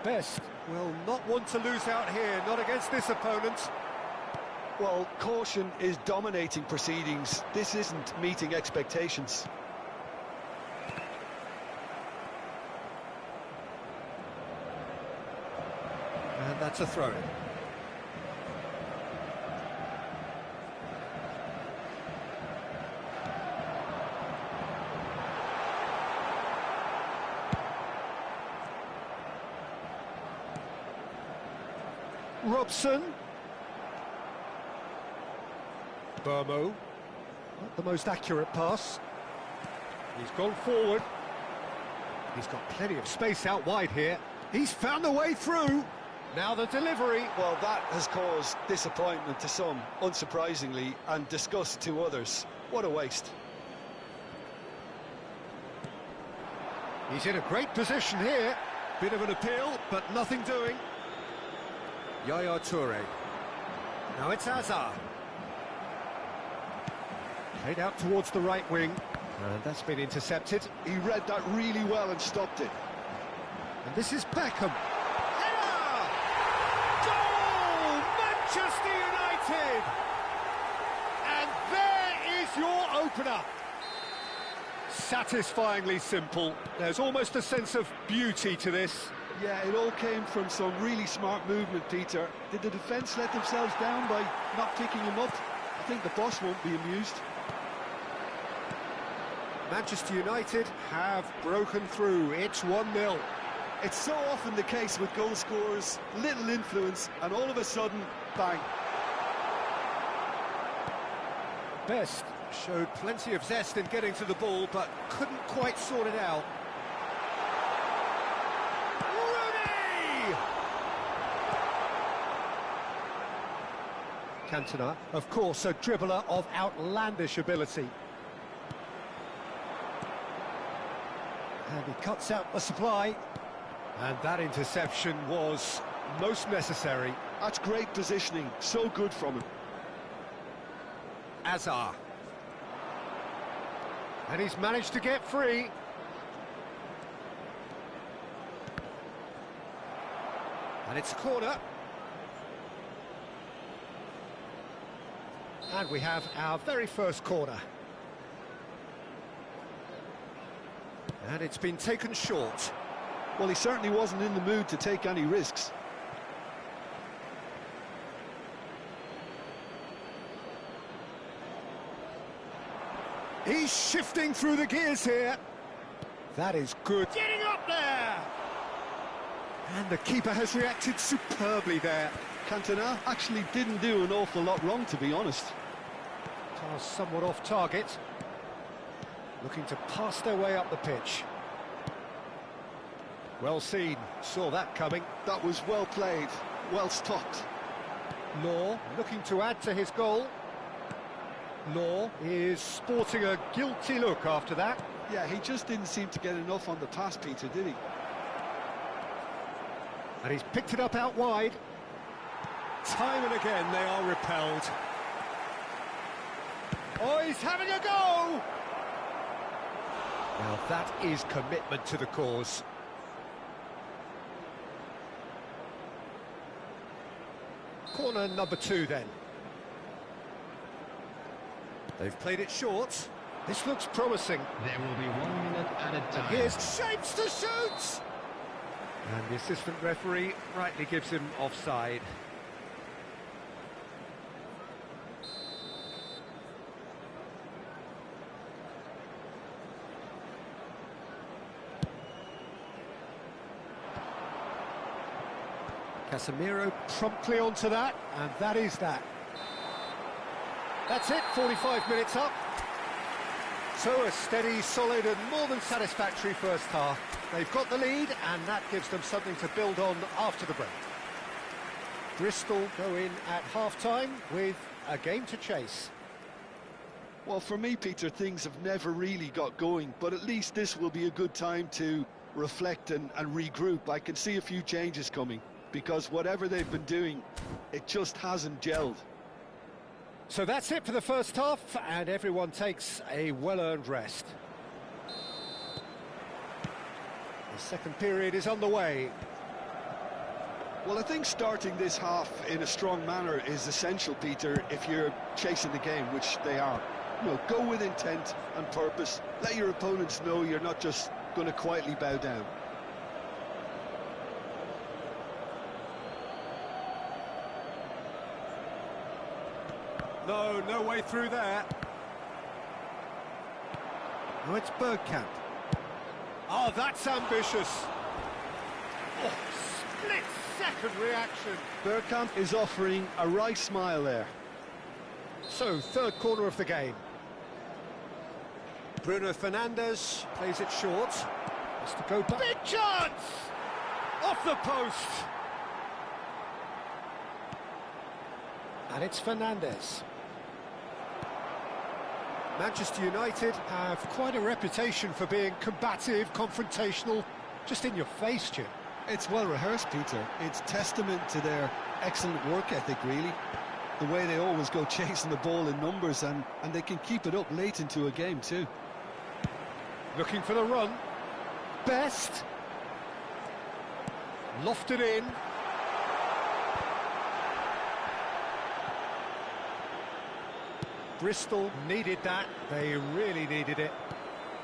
Best will not want to lose out here, not against this opponent. Well, caution is dominating proceedings. This isn't meeting expectations. And that's a throw-in. Robson. Burmo. Not the most accurate pass. He's gone forward. He's got plenty of space out wide here. He's found a way through. Now the delivery. Well, that has caused disappointment to some, unsurprisingly, and disgust to others. What a waste. He's in a great position here. Bit of an appeal, but nothing doing. Yaya Toure. Now it's Hazard. Played out towards the right wing. And that's been intercepted. He read that really well and stopped it. And this is Beckham. Header! Goal! Manchester United! And there is your opener. Satisfyingly simple. There's almost a sense of beauty to this. Yeah, it all came from some really smart movement, Peter. Did the defence let themselves down by not picking him up? I think the boss won't be amused. Manchester United have broken through. It's 1-0. It's so often the case with goal scorers, little influence, and all of a sudden, bang. Best showed plenty of zest in getting to the ball, but couldn't quite sort it out. Cantona, of course, a dribbler of outlandish ability. And he cuts out the supply. And that interception was most necessary. That's great positioning, so good from him. Hazard. And he's managed to get free. And it's a corner. And we have our very first corner. And it's been taken short. Well, he certainly wasn't in the mood to take any risks. He's shifting through the gears here. That is good. Getting up there! And the keeper has reacted superbly there. Cantona actually didn't do an awful lot wrong, to be honest. Pass somewhat off target. Looking to pass their way up the pitch. Well seen, saw that coming. That was well played, well stopped. Law looking to add to his goal. Law is sporting a guilty look after that. Yeah, he just didn't seem to get enough on the pass, Peter, did he? And he's picked it up out wide. Time and again they are repelled. Oh, he's having a go! Now that is commitment to the cause. Corner number 2 then. They've played it short. This looks promising. There will be 1 minute at a time. Here's shapes to shoot! And the assistant referee rightly gives him offside. Casemiro promptly onto that, and that is that. That's it, 45 minutes up. So a steady, solid and more than satisfactory first half. They've got the lead and that gives them something to build on after the break. Bristol go in at half-time with a game to chase. Well, for me, Peter, things have never really got going, but at least this will be a good time to reflect and regroup. I can see a few changes coming, because whatever they've been doing, it just hasn't gelled. So that's it for the first half, and everyone takes a well-earned rest. The second period is on the way. Well, I think starting this half in a strong manner is essential, Peter, if you're chasing the game, which they are. You know, go with intent and purpose. Let your opponents know you're not just going to quietly bow down. No way through there. Oh, it's Bergkamp. Oh, that's ambitious. Oh, split-second reaction. Bergkamp is offering a right smile there. So, third corner of the game. Bruno Fernandes plays it short. Has to go back. Big chance! Off the post. And it's Fernandes. Manchester United have quite a reputation for being combative, confrontational, just in your face, Jim. It's well rehearsed, Peter. It's testament to their excellent work ethic, really. The way they always go chasing the ball in numbers, and they can keep it up late into a game too. Looking for the run. Best. Lofted in. Bristol needed that. They really needed it.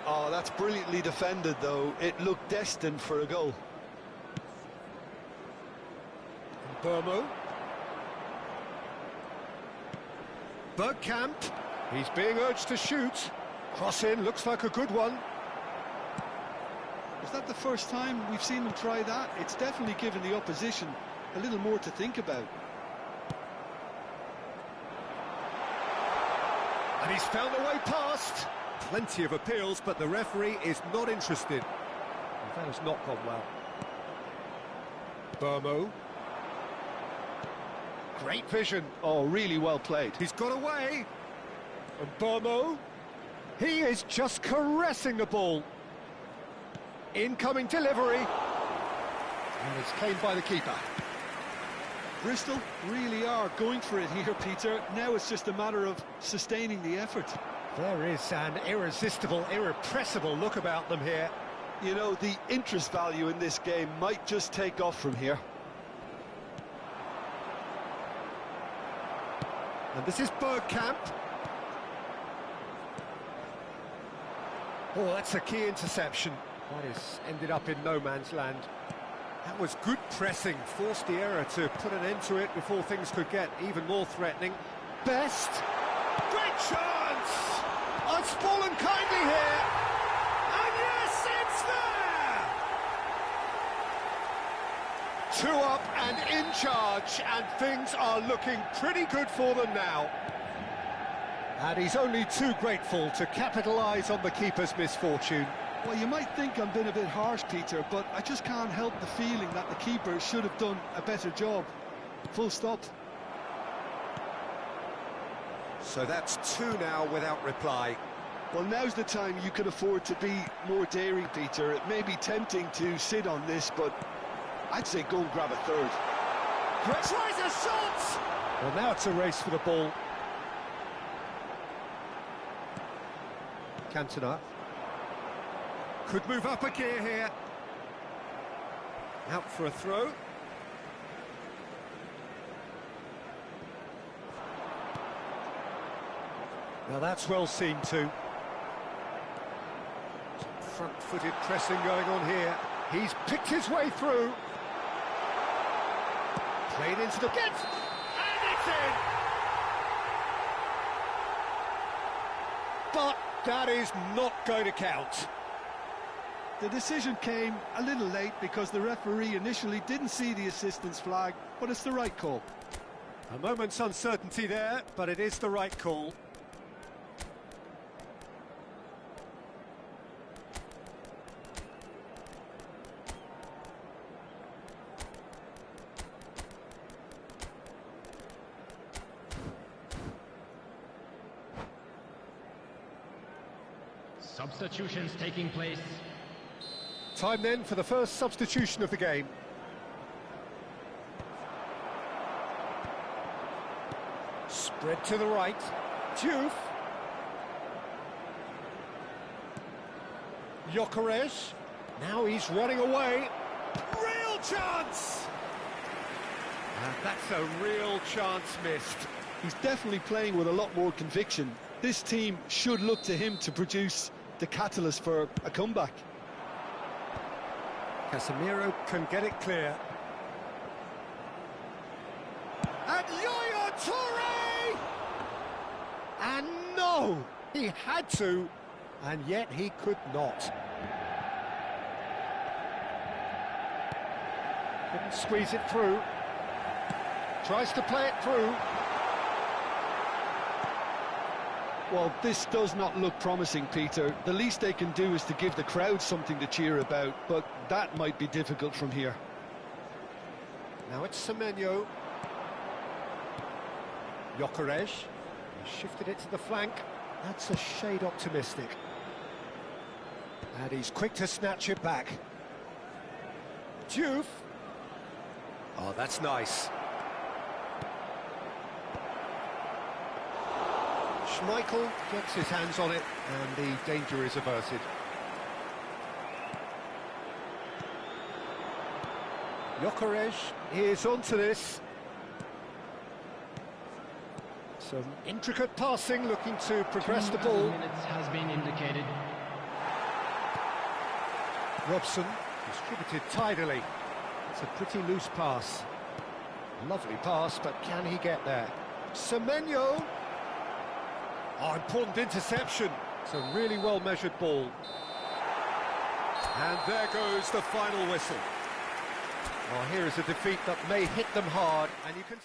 Oh, that's brilliantly defended, though. It looked destined for a goal. Burmo. Bergkamp. He's being urged to shoot. Cross in, looks like a good one. Is that the first time we've seen him try that? It's definitely given the opposition a little more to think about. And he's found a way past. Plenty of appeals, but the referee is not interested. That has not gone well. Burmo. Great vision. Oh, really well played. He's got away. And Burmo. He is just caressing the ball. Incoming delivery. And it's claimed by the keeper. Bristol really are going for it here, Peter. Now it's just a matter of sustaining the effort. There is an irresistible, irrepressible look about them here. You know, the interest value in this game might just take off from here. And this is Bergkamp. Oh, that's a key interception. That is ended up in no man's land. That was good pressing, forced the error to put an end to it before things could get even more threatening. Best! Great chance! I've fallen kindly here! And yes, it's there! Two up and in charge, and things are looking pretty good for them now. And he's only too grateful to capitalise on the keeper's misfortune. Well, you might think I'm being a bit harsh, Peter, but I just can't help the feeling that the keeper should have done a better job. Full stop. So that's two now without reply. Well, now's the time you can afford to be more daring, Peter. It may be tempting to sit on this, but I'd say go and grab a third. Tries a shot! Well, now it's a race for the ball. Cantona. Could move up a gear here. Out for a throw. Now that's well seen too. Some front-footed pressing going on here. He's picked his way through. Played into the get, and it's in. But that is not going to count. The decision came a little late because the referee initially didn't see the assistance flag, but it's the right call. A moment's uncertainty there, but it is the right call. Substitutions taking place. Time then for the first substitution of the game. Spread to the right. Diouf. Gyökeres. Now he's running away. Real chance! And that's a real chance missed. He's definitely playing with a lot more conviction. This team should look to him to produce the catalyst for a comeback. Casemiro can get it clear. And Yaya Toure! And no! He had to, and yet he could not. Couldn't squeeze it through. Tries to play it through. Well, this does not look promising, Peter. The least they can do is to give the crowd something to cheer about, but that might be difficult from here. Now it's Semenyo. Gyökeres. He shifted it to the flank. That's a shade optimistic. And he's quick to snatch it back. Diouf. Oh, that's nice. Schmeichel gets his hands on it, and the danger is averted. Gyökeres is onto this. Some intricate passing, looking to progress the ball. Minutes has been indicated. Robson distributed tidily. It's a pretty loose pass. Lovely pass, but can he get there? Semenyo. Oh, important interception. It's a really well-measured ball. And there goes the final whistle. Oh, here is a defeat that may hit them hard, and you can...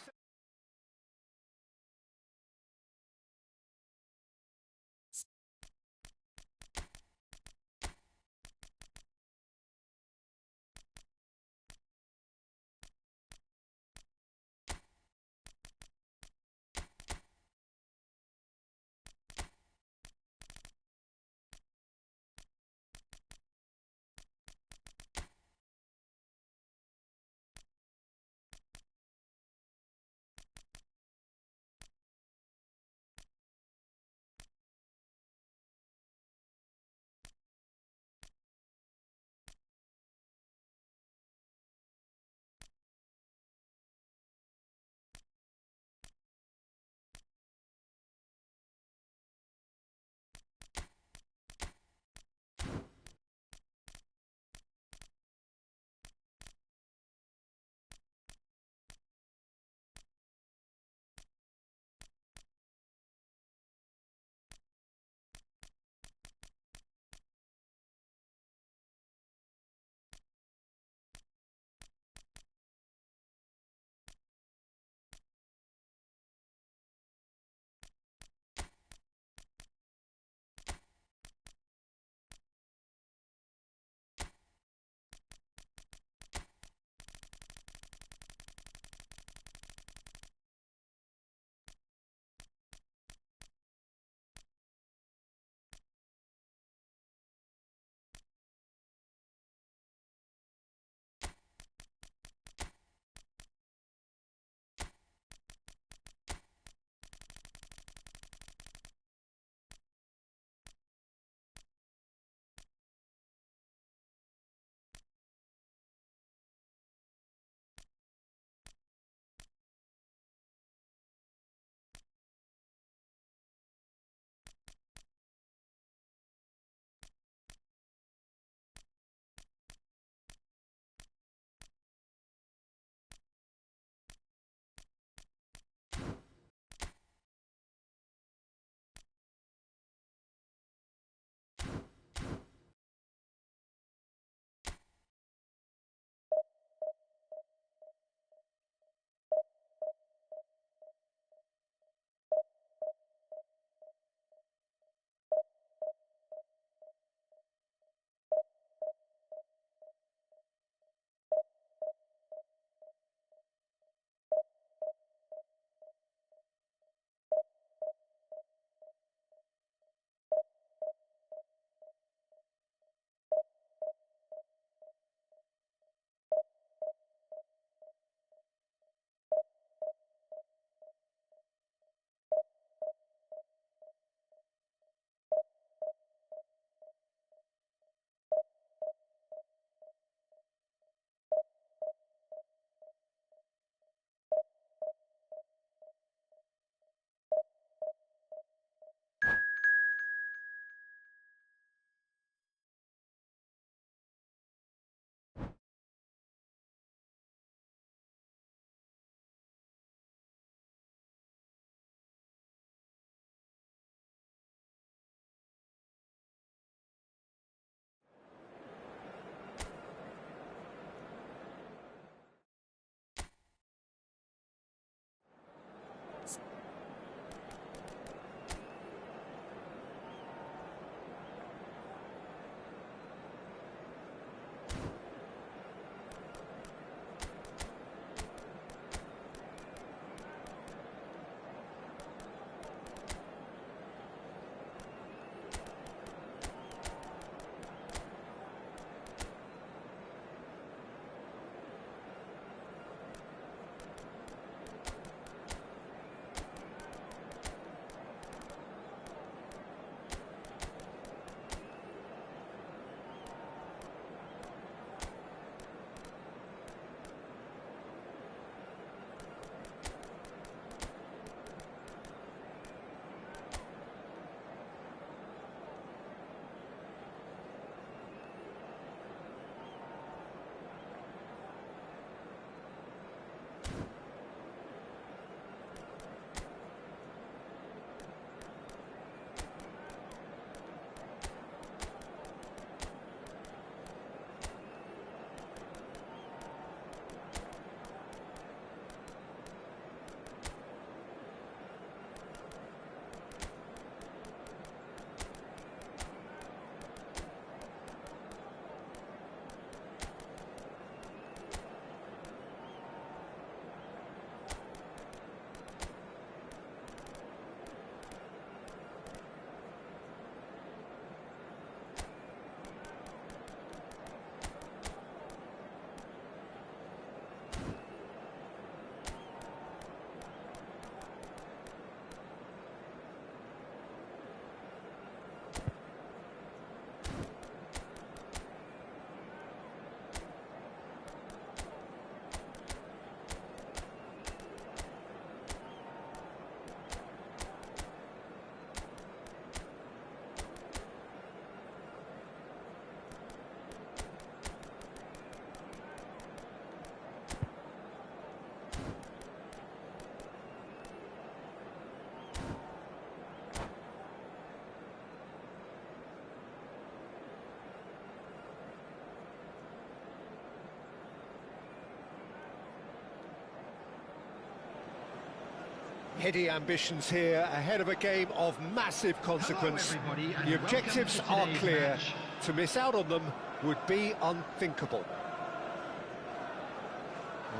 heady ambitions here, ahead of a game of massive consequence. Hello, everybody, and The objectives are welcome to today's clear. match. To miss out on them would be unthinkable.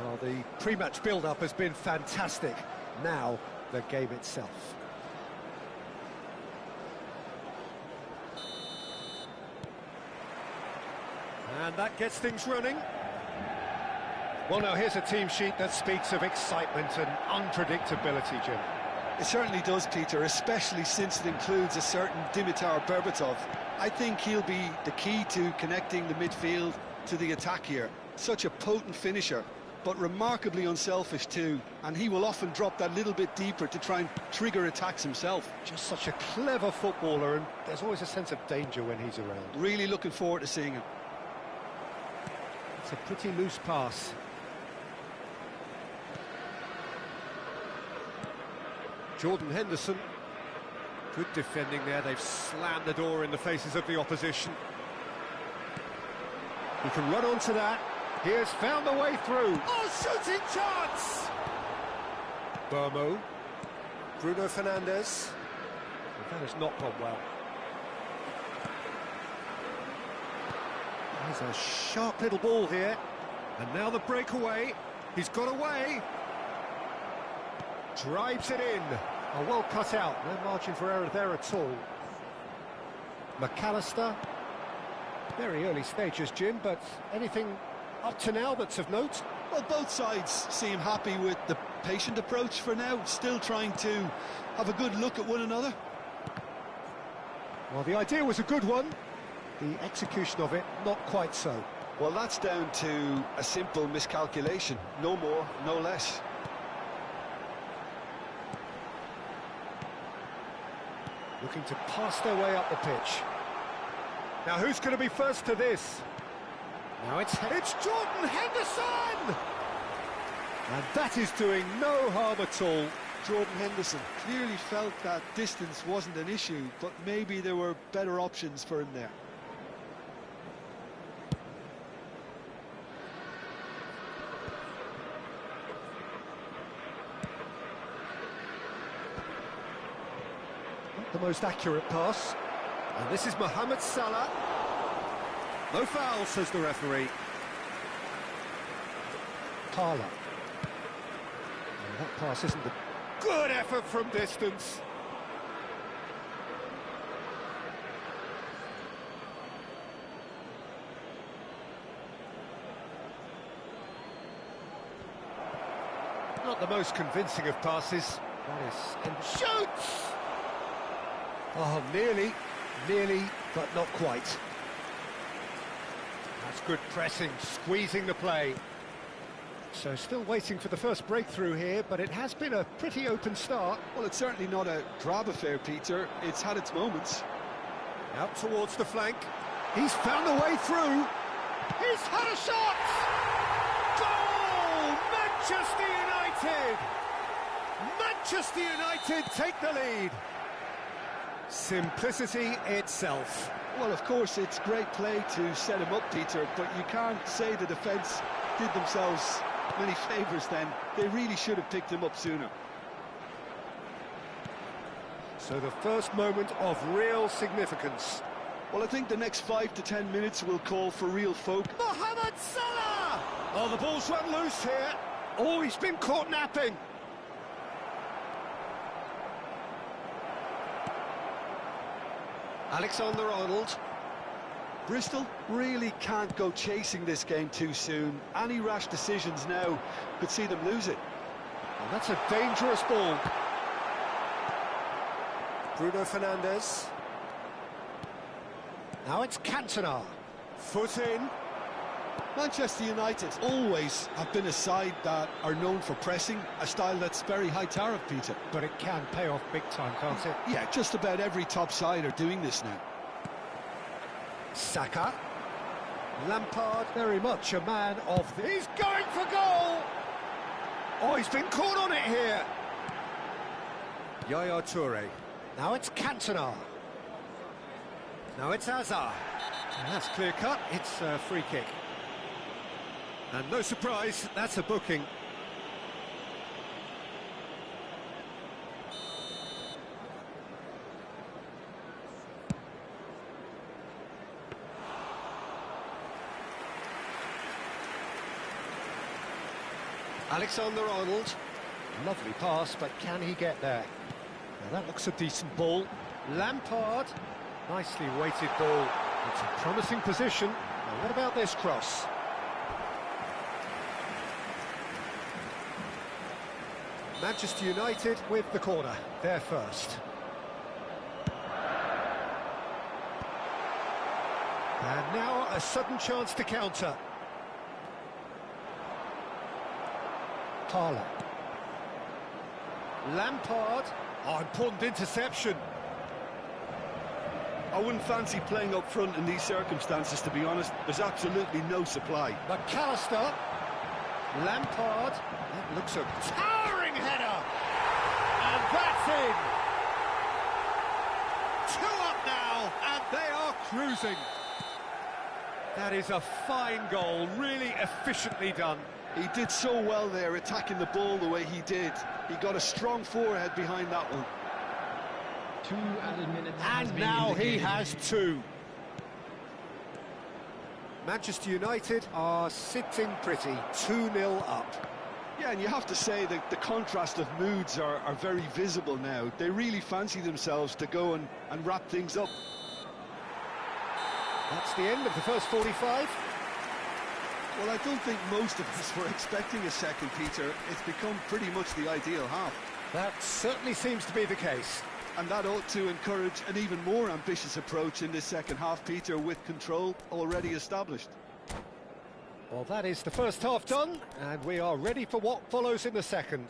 Well, the pre-match build-up has been fantastic. Now, the game itself. And that gets things running. Well, now, here's a team sheet that speaks of excitement and unpredictability, Jim. It certainly does, Peter, especially since it includes a certain Dimitar Berbatov. I think he'll be the key to connecting the midfield to the attack here. Such a potent finisher, but remarkably unselfish too, and he will often drop that little bit deeper to try and trigger attacks himself. Just such a clever footballer, and there's always a sense of danger when he's around. Really looking forward to seeing him. It's a pretty loose pass. Jordan Henderson. Good defending there. They've slammed the door in the faces of the opposition. He can run onto that. He has found the way through. Oh, shooting chance! Burmo. Bruno Fernandes. That has not gone well. There's a sharp little ball here. And now the breakaway. He's got away. Drives it in. Oh, well cut out. No margin for error there at all. McAllister. Very early stages, Jim, but anything up to now that's of note? Well, both sides seem happy with the patient approach for now, still trying to have a good look at one another. Well, the idea was a good one. The execution of it, not quite so. Well, that's down to a simple miscalculation. No more, no less. Looking to pass their way up the pitch. Now, who's going to be first to this? Now it's Jordan Henderson! And that is doing no harm at all. Jordan Henderson clearly felt that distance wasn't an issue, but maybe there were better options for him there. Not the most accurate pass. And this is Mohamed Salah. No foul, says the referee. Parla. That pass isn't a good effort from distance. Not the most convincing of passes. That is, and shoots! Oh, nearly, but not quite. That's good pressing, squeezing the play. So still waiting for the first breakthrough here, but it has been a pretty open start. Well, it's certainly not a drab affair, Peter. It's had its moments. Out towards the flank. He's found a way through. He's had a shot! Goal! Manchester United! Manchester United take the lead. Simplicity itself. Well, of course, it's great play to set him up, Peter, but you can't say the defence did themselves many favours then. They really should have picked him up sooner. So the first moment of real significance. Well, I think the next 5 to 10 minutes will call for real folk. Mohamed Salah! Oh, the ball's run loose here. Oh, he's been caught napping. Alexander-Arnold. Bristol really can't go chasing this game too soon. Any rash decisions now could see them lose it. And that's a dangerous ball. Bruno Fernandes. Now it's Cantona. Foot in. Manchester United always have been a side that are known for pressing, a style that's very high tariff, Peter. But it can pay off big time, can't it? Yeah, just about every top side are doing this now. Saka. Lampard, very much a man of... He's going for goal! Oh, he's been caught on it here. Yaya Toure. Now it's Cantona. Now it's Hazard. And that's clear cut. It's a free kick. And no surprise, that's a booking. Alexander-Arnold. Lovely pass, but can he get there? Now that looks a decent ball. Lampard. Nicely weighted ball. It's a promising position. Now what about this cross? Manchester United with the corner. They're first. And now a sudden chance to counter. Parlour. Lampard. Oh, important interception. I wouldn't fancy playing up front in these circumstances, to be honest. There's absolutely no supply. McAllister. Lampard. That looks a towering header. And that's in. 2 up now, and they are cruising. That is a fine goal, really efficiently done. He did so well there, attacking the ball the way he did. He got a strong forehead behind that one. 2 added minutes. And now he has 2. Manchester United are sitting pretty, 2-0 up. Yeah, and you have to say that the contrast of moods are very visible now. They really fancy themselves to go and wrap things up. That's the end of the first 45. Well, I don't think most of us were expecting a second, Peter. It's become pretty much the ideal half. That certainly seems to be the case. And that ought to encourage an even more ambitious approach in this second half, Peter, with control already established. Well, that is the first half done, and we are ready for what follows in the second.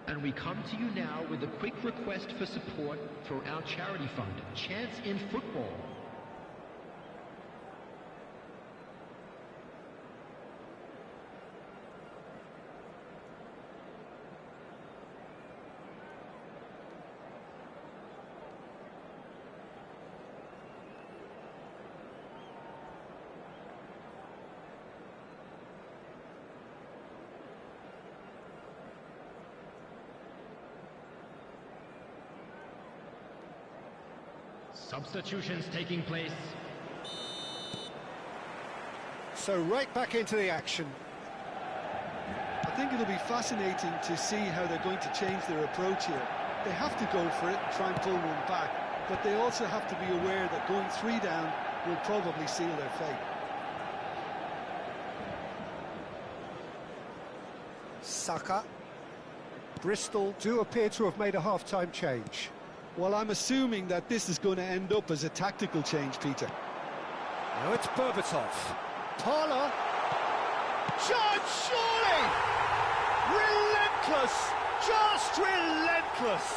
And we come to you now with a quick request for support for our charity fund, Chance in Football. Substitutions taking place. So right back into the action. I think it'll be fascinating to see how they're going to change their approach here. They have to go for it and try and pull one back, but they also have to be aware that going 3 down will probably seal their fate. Saka. Bristol do appear to have made a half-time change. Well, I'm assuming that this is going to end up as a tactical change, Peter. Now it's Berbatov. Parlour. Judge, surely! Relentless! Just relentless!